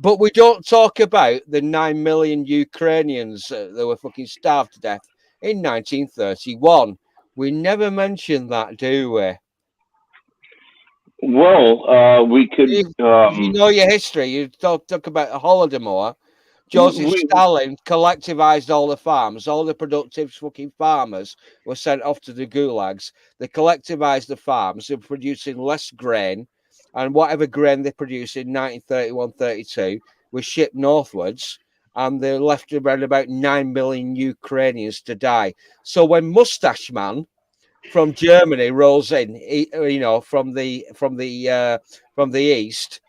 But we don't talk about the 9 million Ukrainians that were fucking starved to death in 1931. We never mention that, do we? Well, we could... If you know your history, you talk about Holodomor. Joseph Stalin collectivized all the farms. All the productive fucking farmers were sent off to the gulags. They collectivized the farms. They were producing less grain. And whatever grain they produced in 1931-32 was shipped northwards. And they left around about 9 million Ukrainians to die. So when Mustache Man from Germany rolls in, from the east,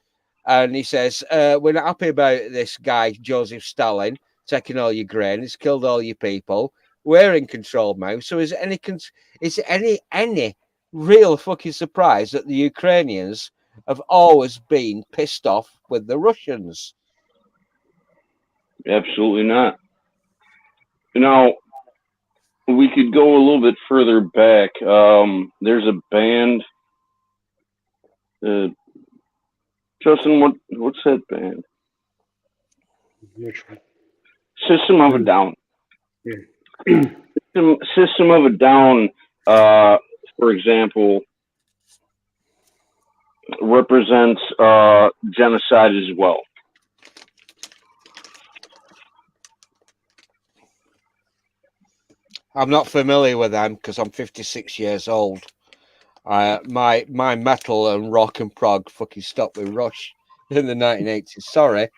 and he says, we're not happy about this guy, Joseph Stalin, taking all your grain. He's killed all your people. We're in control now. So is any real fucking surprise that the Ukrainians have always been pissed off with the Russians? Absolutely not. Now, we could go a little bit further back. There's a band... Justin, what's that band? System of a Down. Yeah. System of a Down, for example, represents genocide as well. I'm not familiar with them because I'm 56 years old. My metal and rock and prog fucking stopped with Rush in the 1980s. Sorry.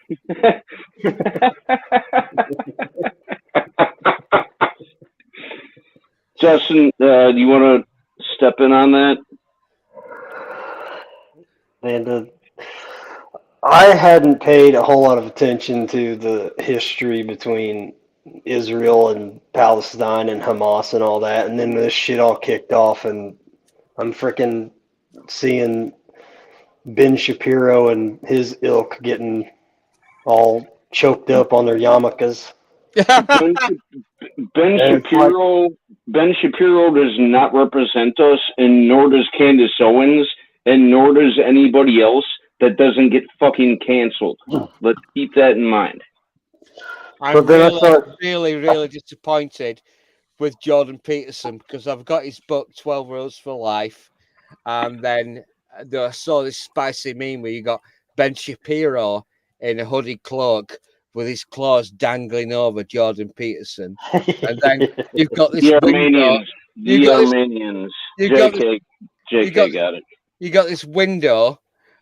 Justin, do you want to step in on that? And I hadn't paid a whole lot of attention to the history between Israel and Palestine and Hamas and all that, and then this shit all kicked off, and I'm freaking seeing Ben Shapiro and his ilk getting all choked up on their yarmulkes. Ben Shapiro does not represent us, and nor does Candace Owens, and nor does anybody else that doesn't get fucking canceled. Let's keep that in mind. I'm really disappointed with Jordan Peterson because I've got his book 12 Rules for Life, and then I saw this spicy meme where you got Ben Shapiro in a hooded cloak with his claws dangling over Jordan Peterson, and then you've got this Armenians. JK got it. You got this window,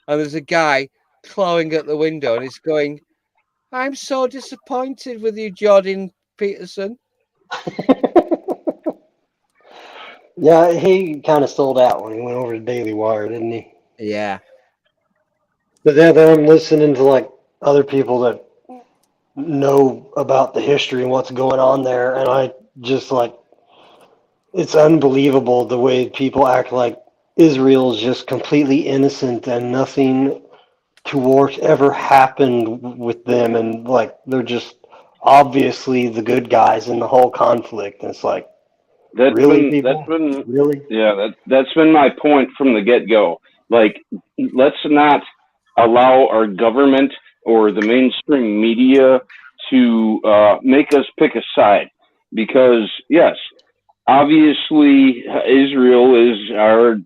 and there's a guy clawing at the window, and he's going, "I'm so disappointed with you, Jordan Peterson." Yeah, he kind of sold out when he went over to Daily Wire, didn't he? Yeah. But then I'm listening to like other people that know about the history and what's going on there, and I just like, it's unbelievable the way people act like Israel is just completely innocent and nothing toward ever happened with them, and like they're just obviously the good guys in the whole conflict. And it's like, that's been my point from the get-go. Like, let's not allow our government or the mainstream media to make us pick a side, because yes, obviously Israel is our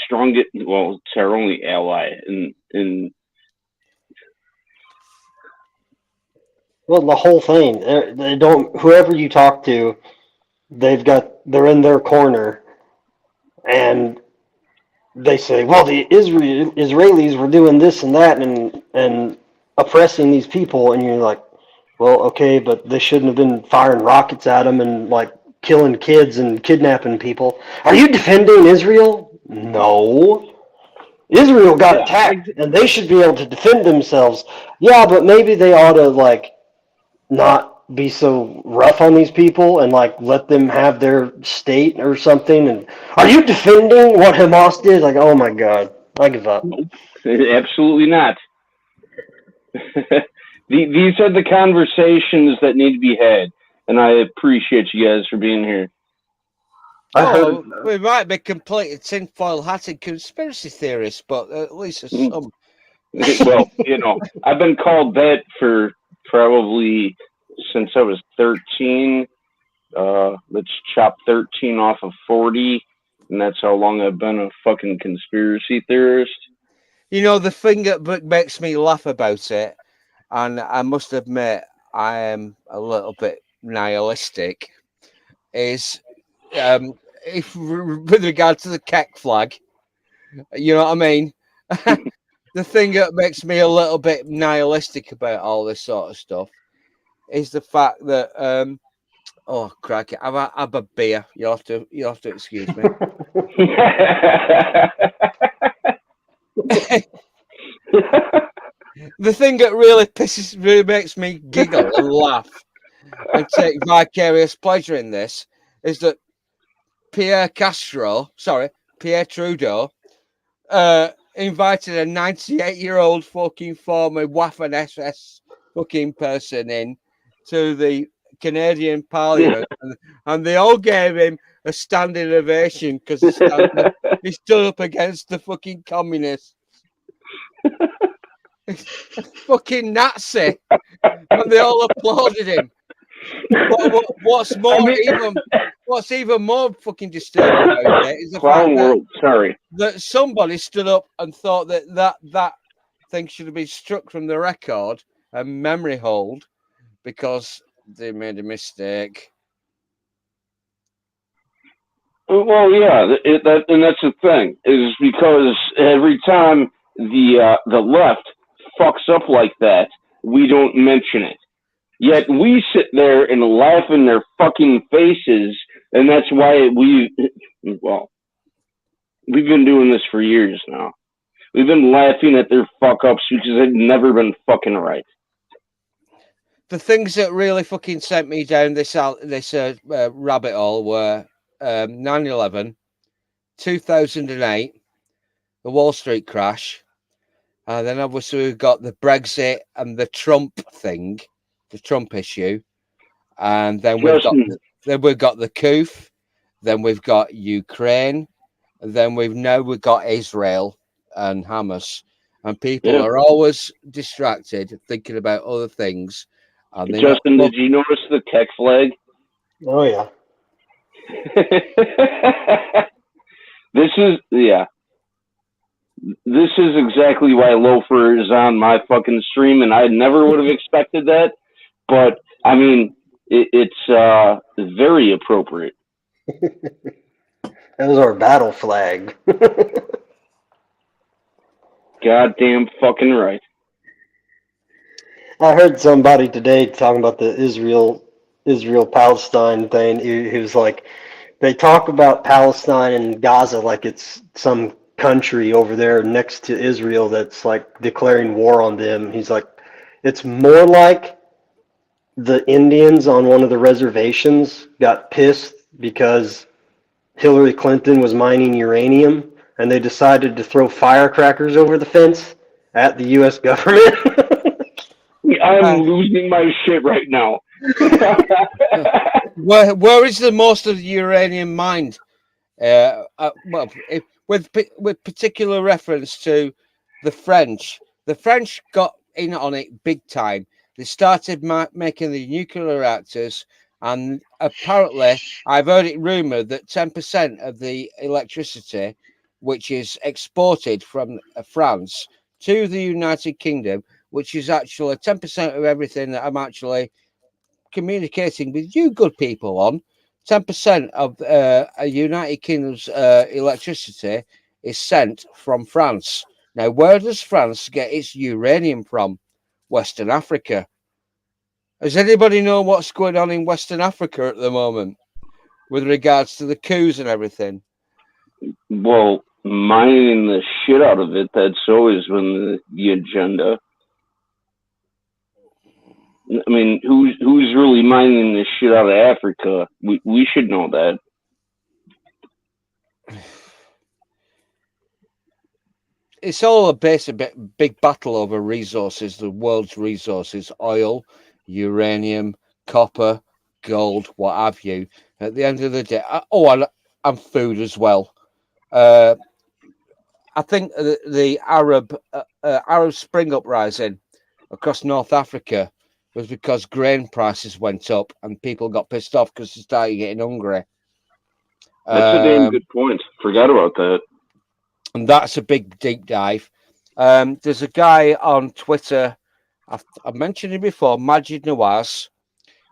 strongest, well, it's our only ally in well, the whole thing. They don't. Whoever you talk to, they're in their corner, and they say, "Well, the Israelis were doing this and that, and oppressing these people," and you're like, "Well, okay, but they shouldn't have been firing rockets at them and like killing kids and kidnapping people. Are you defending Israel? No." Israel got attacked, and they should be able to defend themselves. Yeah, but maybe they ought to like not be so rough on these people and like let them have their state or something. And are you defending what Hamas did? Like, oh my God, I give up. Absolutely not. These are the conversations that need to be had, and I appreciate you guys for being here. We might be completely tinfoil-hatted conspiracy theorists, but at least there's some. Well, I've been called that for probably since I was 13. Let's chop 13 off of 40, and that's how long I've been a fucking conspiracy theorist. The thing that makes me laugh about it, and I must admit I am a little bit nihilistic, is if with regard to the Keck flag, you know what I mean? The thing that makes me a little bit nihilistic about all this sort of stuff is the fact that oh crack it, I've a beer. You have to excuse me. The thing that really makes me giggle and laugh and take vicarious pleasure in this is that Pierre Trudeau invited a 98-year-old fucking former Waffen SS fucking person in to the Canadian Parliament, and they all gave him a standing ovation because he stood up against the fucking communists. Fucking Nazi, and they all applauded him. What's even more fucking disturbing about it is the fact that somebody stood up and thought that thing should have been struck from the record and memory hold because they made a mistake. Well, yeah, and that's the thing, is because every time the left fucks up like that, we don't mention it. Yet we sit there and laugh in their fucking faces, and that's why We've been doing this for years now. We've been laughing at their fuck ups because they've never been fucking right. The things that really fucking sent me down this rabbit hole were 9/11, 2008, the Wall Street crash, and then obviously we've got the Brexit and the Trump thing, the Trump issue, and then we've got the coup, then we've got Ukraine, and then we've got Israel and Hamas, and people are always distracted thinking about other things. Justin, did you notice the tech flag? Oh yeah. This is exactly why Loafer is on my fucking stream, and I never would have expected that. But I mean, it's very appropriate. That was our battle flag. Goddamn fucking right. I heard somebody today talking about the Israel-Palestine thing. He was like, they talk about Palestine and Gaza like it's some country over there next to Israel that's like declaring war on them. He's like, it's more like the Indians on one of the reservations got pissed because Hillary Clinton was mining uranium, and they decided to throw firecrackers over the fence at the U.S. government. I'm losing my shit right now. Where is the most of the uranium mined? With particular reference to the French. The French got in on it big time. They started making the nuclear reactors, and apparently, I've heard it rumored that 10% of the electricity, which is exported from France to the United Kingdom, which is actually 10% of everything that I'm actually communicating with you good people on, 10% of United Kingdom's electricity is sent from France. Now, where does France get its uranium from? Western Africa. Does anybody know what's going on in Western Africa at the moment with regards to the coups and everything? Well, mining the shit out of it, that's always been the agenda. I mean, who's really mining this shit out of Africa? We should know that. It's all a big battle over resources, the world's resources, oil, uranium, copper, gold, what have you. At the end of the day, and food as well. I think the Arab Spring uprising across North Africa was because grain prices went up and people got pissed off because they started getting hungry. That's a damn good point. Forgot about that. And that's a big deep dive. There's a guy on Twitter, I've mentioned him before, Majid Nawaz.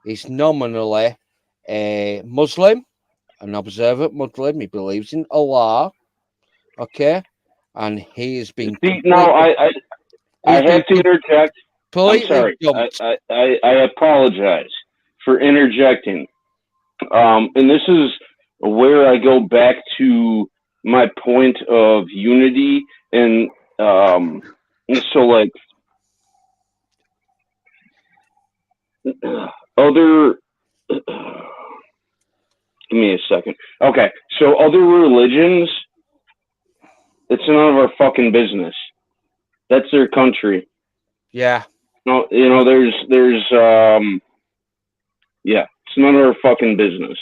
He's nominally a Muslim, an observant Muslim. He believes in Allah. Okay. And he has been... Now, I have to interject. I'm sorry. I apologize for interjecting. And this is where I go back to my point of unity. And so, like, other... Give me a second. Okay, so other religions, it's none of our fucking business. That's their country. Yeah. No, there's it's none of our fucking business.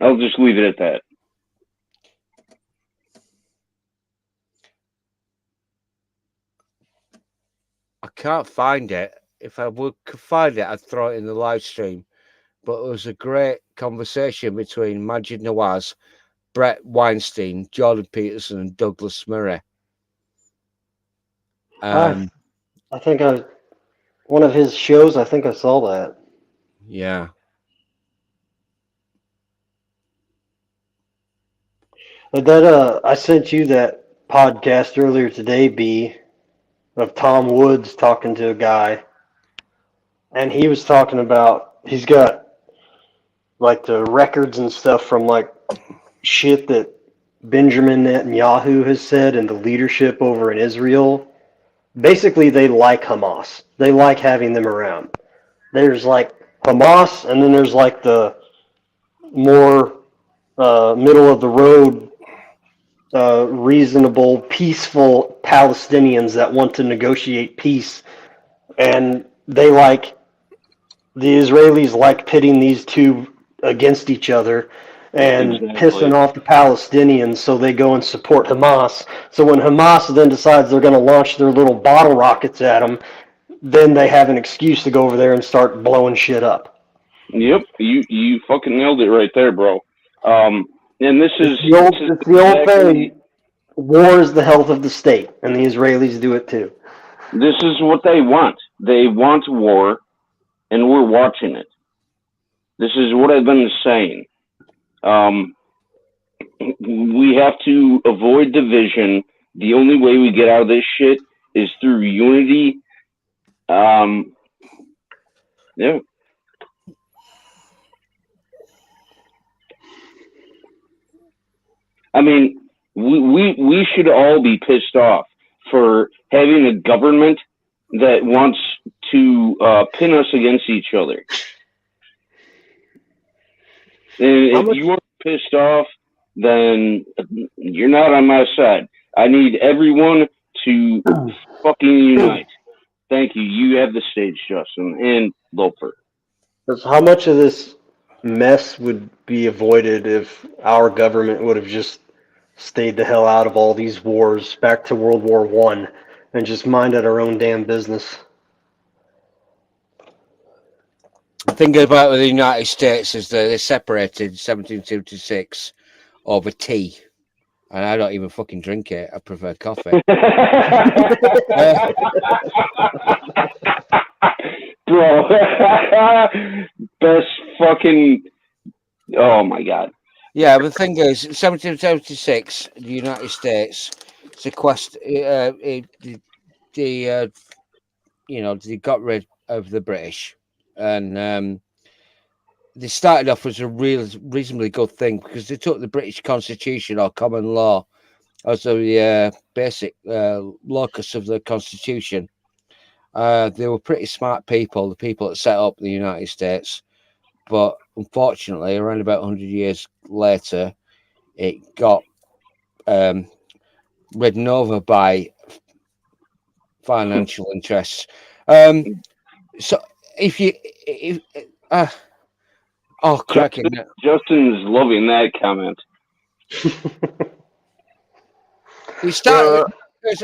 I'll just leave it at that. I can't find it. If I could find it, I'd throw it in the live stream. But it was a great conversation between Majid Nawaz, Brett Weinstein, Jordan Peterson, and Douglas Murray. I think one of his shows, I think I saw that. Yeah. But that I sent you that podcast earlier today, B, of Tom Woods talking to a guy, and he was talking about he's got like the records and stuff from like shit that Benjamin Netanyahu has said and the leadership over in Israel, basically they like Hamas. They like having them around. There's like Hamas, and then there's like the more middle of the road, reasonable, peaceful Palestinians that want to negotiate peace. And the Israelis like pitting these two against each other and pissing off the Palestinians, so they go and support Hamas. So when Hamas then decides they're going to launch their little bottle rockets at them, then they have an excuse to go over there and start blowing shit up. Yep, you fucking nailed it right there, bro. And it's the old thing. War is the health of the state, and the Israelis do it too. This is what they want. They want war, and we're watching it. This is what I've been saying. We have to avoid division. The only way we get out of this shit is through unity. Yeah. I mean, we should all be pissed off for having a government that wants to pin us against each other. And if you are pissed off, then you're not on my side. I need everyone to fucking unite. Thank you. You have the stage, Justin, and Loper. How much of this mess would be avoided if our government would have just stayed the hell out of all these wars back to World War I and just minded our own damn business? Thinking about the United States is that they separated in 1776 over tea. And I don't even fucking drink it. I prefer coffee. Bro, best fucking... Oh, my God. Yeah, but the thing is, 1776, the United States sequestered, they got rid of the British, and they started off as a reasonably good thing because they took the British Constitution or common law as the basic locus of the Constitution. They were pretty smart people, the people that set up the United States. But unfortunately, around about 100 years later, it got ridden over by financial interests. So cracking. Justin's loving that comment. We started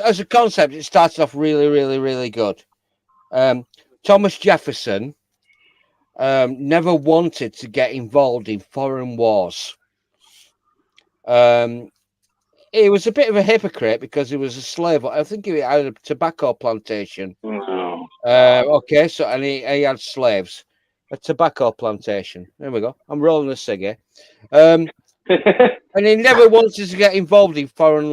as a concept. It started off really, really, really good. Thomas Jefferson never wanted to get involved in foreign wars. He was a bit of a hypocrite because he was a slave. I think he had a tobacco plantation. Okay, so and he had slaves. A tobacco plantation. There we go. I'm rolling a ciggy. And he never wanted to get involved in foreign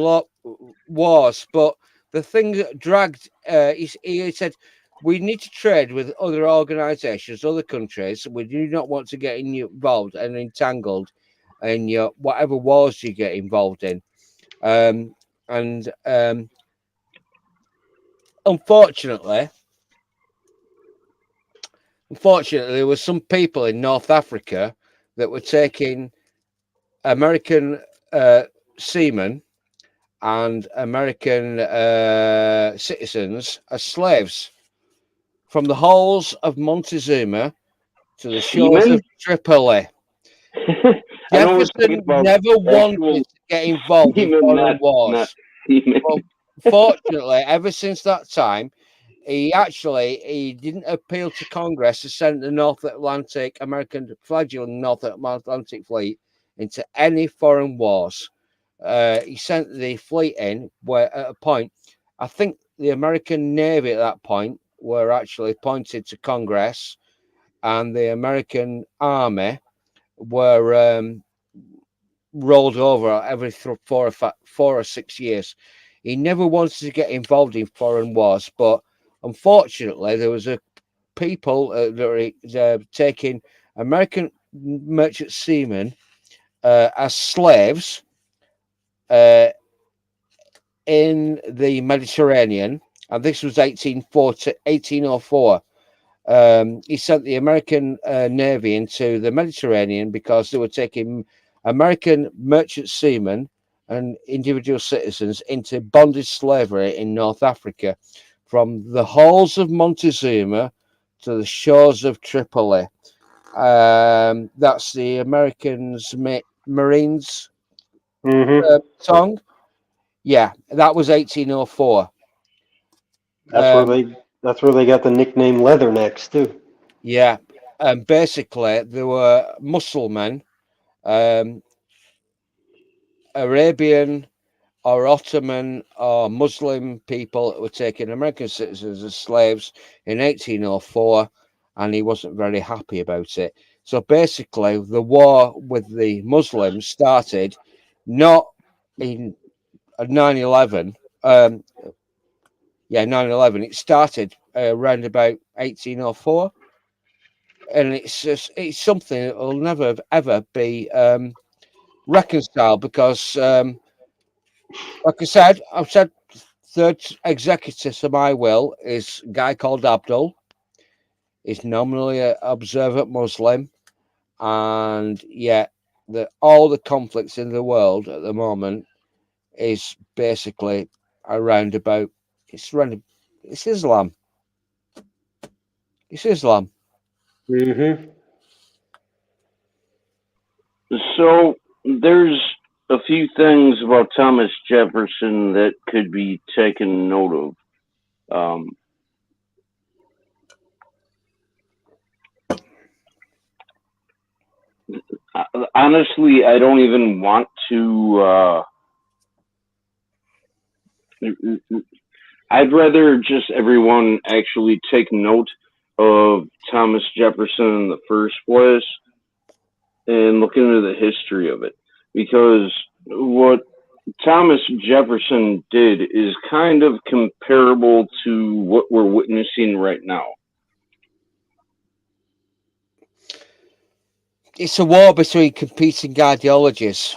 wars. But the thing that dragged, he said, we need to trade with other organizations, other countries. We do not want to get involved and entangled in whatever wars you get involved in. Unfortunately, there were some people in North Africa that were taking American seamen and American citizens as slaves from the halls of Montezuma to the shores of Tripoli. Jefferson never wanted to get involved in foreign wars. Fortunately, ever since that time, he didn't appeal to Congress to send the fledgling North Atlantic Fleet into any foreign wars. He sent the fleet in where at a point, I think the American Navy at that point were actually appointed to Congress, and the American Army were rolled over every 4 or 6 years. He never wanted to get involved in foreign wars, but unfortunately, there was people that were taking American merchant seamen as slaves in the Mediterranean, and this was 1804. He sent the American Navy into the Mediterranean because they were taking American merchant seamen and individual citizens into bondage slavery in North Africa, from the halls of Montezuma to the shores of Tripoli. That's the Americans' Marines song. Yeah, that was 1804. That's where they got the nickname Leathernecks too. Yeah, and basically there were Muslim, Arabian or Ottoman or Muslim people that were taking American citizens as slaves in 1804, and he wasn't very happy about it. So basically, the war with the Muslims started not in 9/11. 9/11. It started around about 1804, and it's something that will never ever be reconciled because, like I've said, third executor to my will is a guy called Abdul. He's nominally an observant Muslim, and yet all the conflicts in the world at the moment is basically around about it's Islam. It's Islam. Mm-hmm. So there's a few things about Thomas Jefferson that could be taken note of. Honestly, I don't even want to. I'd rather just everyone actually take note of Thomas Jefferson in the first place and look into the history of it, because what Thomas Jefferson did is kind of comparable to what we're witnessing right now. It's a war between competing ideologies.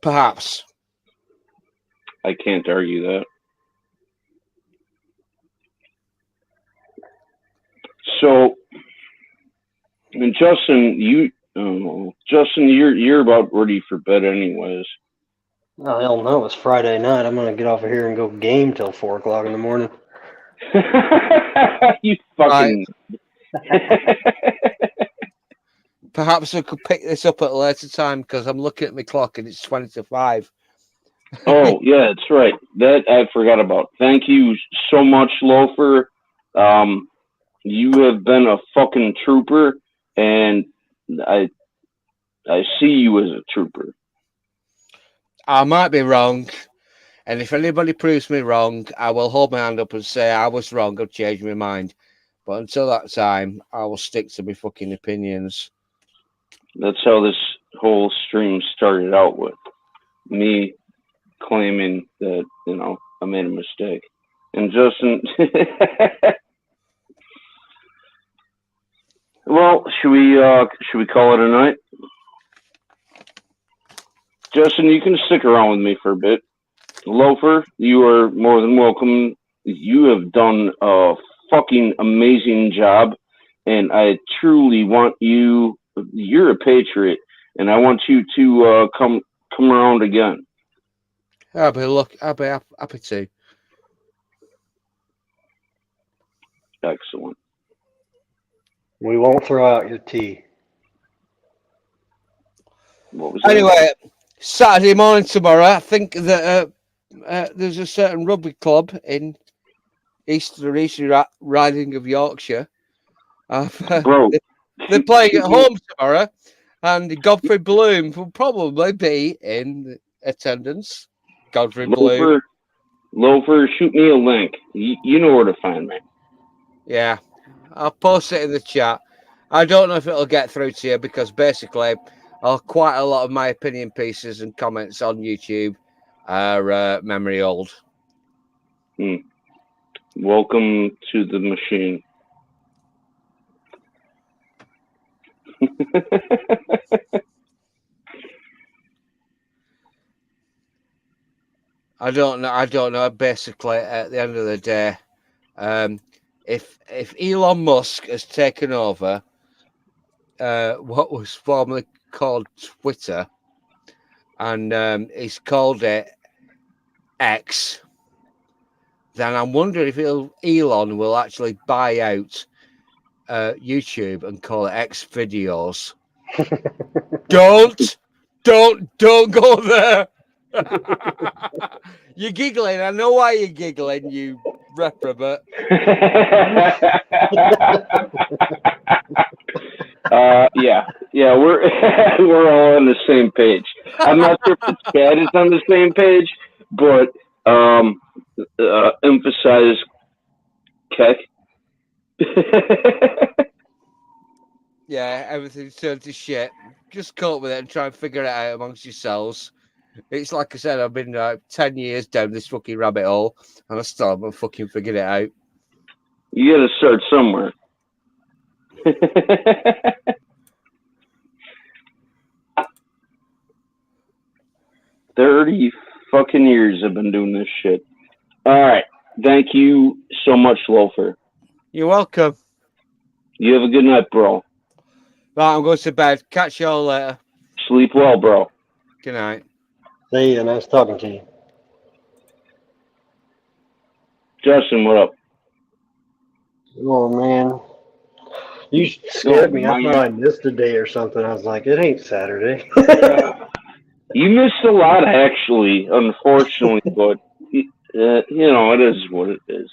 Perhaps. I can't argue that. So, and Justin, you're about ready for bed, anyways. Oh hell no! It's Friday night. I'm gonna get off of here and go game till 4 o'clock in the morning. You fucking. Perhaps I could pick this up at a later time because I'm looking at my clock and it's 20 to 5. Oh yeah, that's right. That I forgot about. Thank you so much, Loafer. You have been a fucking trooper, and I see you as a trooper. I might be wrong, and if anybody proves me wrong, I will hold my hand up and say I was wrong. I've changed my mind. But until that time, I will stick to my fucking opinions. That's how this whole stream started out, with me claiming that I made a mistake, and Justin. Well, should we call it a night? Justin, you can stick around with me for a bit. Loafer, you are more than welcome. You have done a fucking amazing job, and I truly want you. You're a patriot, and I want you to come around again. I'll be happy to. Excellent. We won't throw out your tea. What was anyway, that? Saturday morning tomorrow, I think that there's a certain rugby club in East Riding of Yorkshire. Bro, they're playing at home tomorrow, and Godfrey Bloom will probably be in attendance. Godfrey Bloom. Loafer, shoot me a link. You know where to find me. Yeah, I'll post it in the chat. I don't know if it'll get through to you because basically, quite a lot of my opinion pieces and comments on YouTube are memory old. Welcome to the machine. I don't know. Basically, at the end of the day, if Elon Musk has taken over what was formerly called Twitter, and he's called it X, then I'm wondering if Elon will actually buy out YouTube and call it X Videos. Don't go there. You're giggling. I know why you're giggling, you reprobate. Yeah, we're all on the same page. I'm not sure if the chat is on the same page, but emphasize Keck. Yeah, everything's turned to shit. Just cope with it and try and figure it out amongst yourselves. It's like I said, I've been 10 years down this fucking rabbit hole, and I still haven't fucking figured it out. You gotta start somewhere. 30 fucking years I've been doing this shit. All right. Thank you so much, Loafer. You're welcome. You have a good night, bro. Right, I'm going to bed. Catch you all later. Sleep well, bro. Good night. See you. Nice talking to you. Justin, what up? Oh, man. You scared me. I thought I missed a day or something. I was like, it ain't Saturday. You missed a lot, actually, unfortunately, but, you know, it is what it is.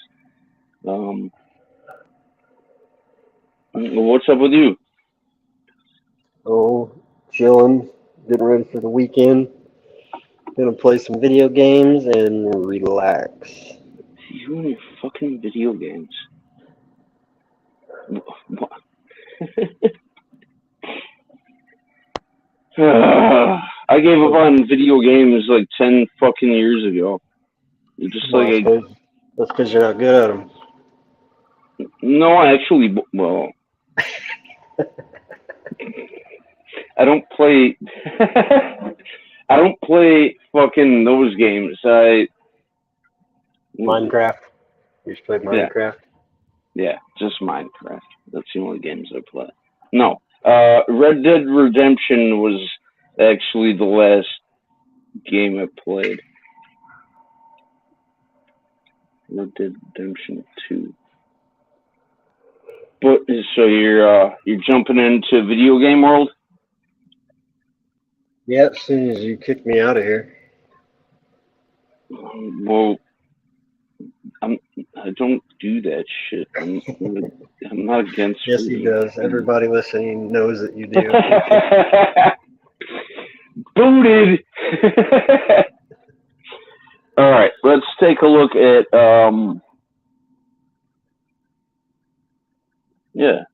What's up with you? Oh, chilling, getting ready for the weekend. Gonna play some video games and relax. You and your fucking video games. What? I gave up on video games like 10 fucking years ago. Just like that's because you're not good at them. No, actually, well, I don't play. I don't play fucking those games. Minecraft. You just played Minecraft. Yeah, just Minecraft. That's the only games I play. No, Red Dead Redemption was actually the last game I played. Red Dead Redemption 2. But so you're jumping into video game world? Yeah, as soon as you kick me out of here. Well, I don't do that shit. I'm not against. Yes, he does. Everybody listening knows that you do. Booted. All right, let's take a look at yeah.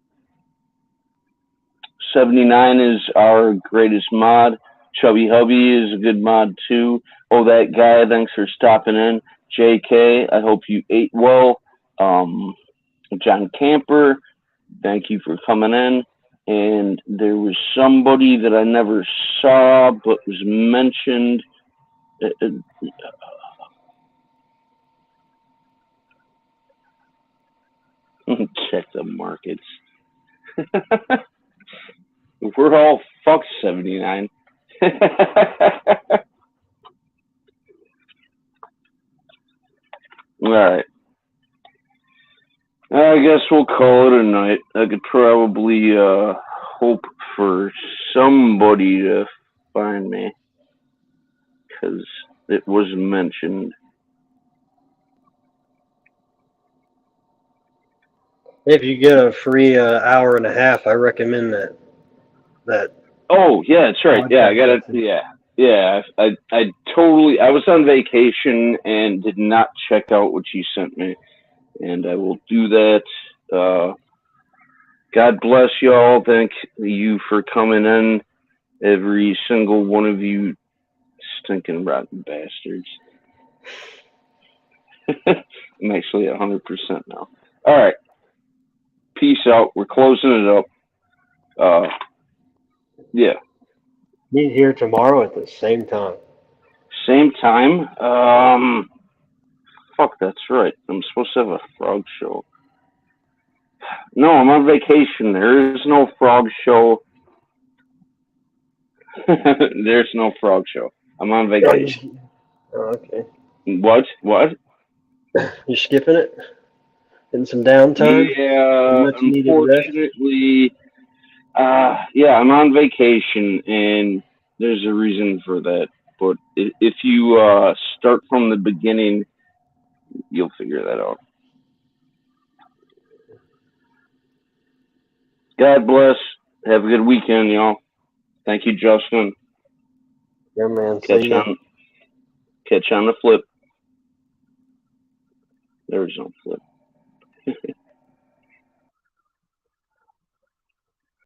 79 is our greatest mod. Chubby Hubby is a good mod too. Oh, that guy, thanks for stopping in. JK, I hope you ate well. John Camper, thank you for coming in. And there was somebody that I never saw but was mentioned. Check the markets. We're all fucked 79. All right. I guess we'll call it a night. I could probably hope for somebody to find me, because it was mentioned. If you get a free hour and a half, I recommend that. Oh yeah, that's right. Yeah, I got it. Yeah. I totally. I was on vacation and did not check out what you sent me, and I will do that. God bless y'all. Thank you for coming in, every single one of you, stinking rotten bastards. I'm actually 100% now. All right. Peace out. We're closing it up. Yeah. Meet here tomorrow at the same time. Same time. Fuck, that's right. I'm supposed to have a frog show. No, I'm on vacation. There is no frog show. There's no frog show. I'm on vacation. Oh, okay. What? What? You skipping it? Getting some downtime? Yeah, Much needed rest? unfortunately, yeah, I'm on vacation, and there's a reason for that. But if you start from the beginning, you'll figure that out. God bless. Have a good weekend, y'all. Thank you, Justin. Yeah, man. Catch on the flip. There's no flip.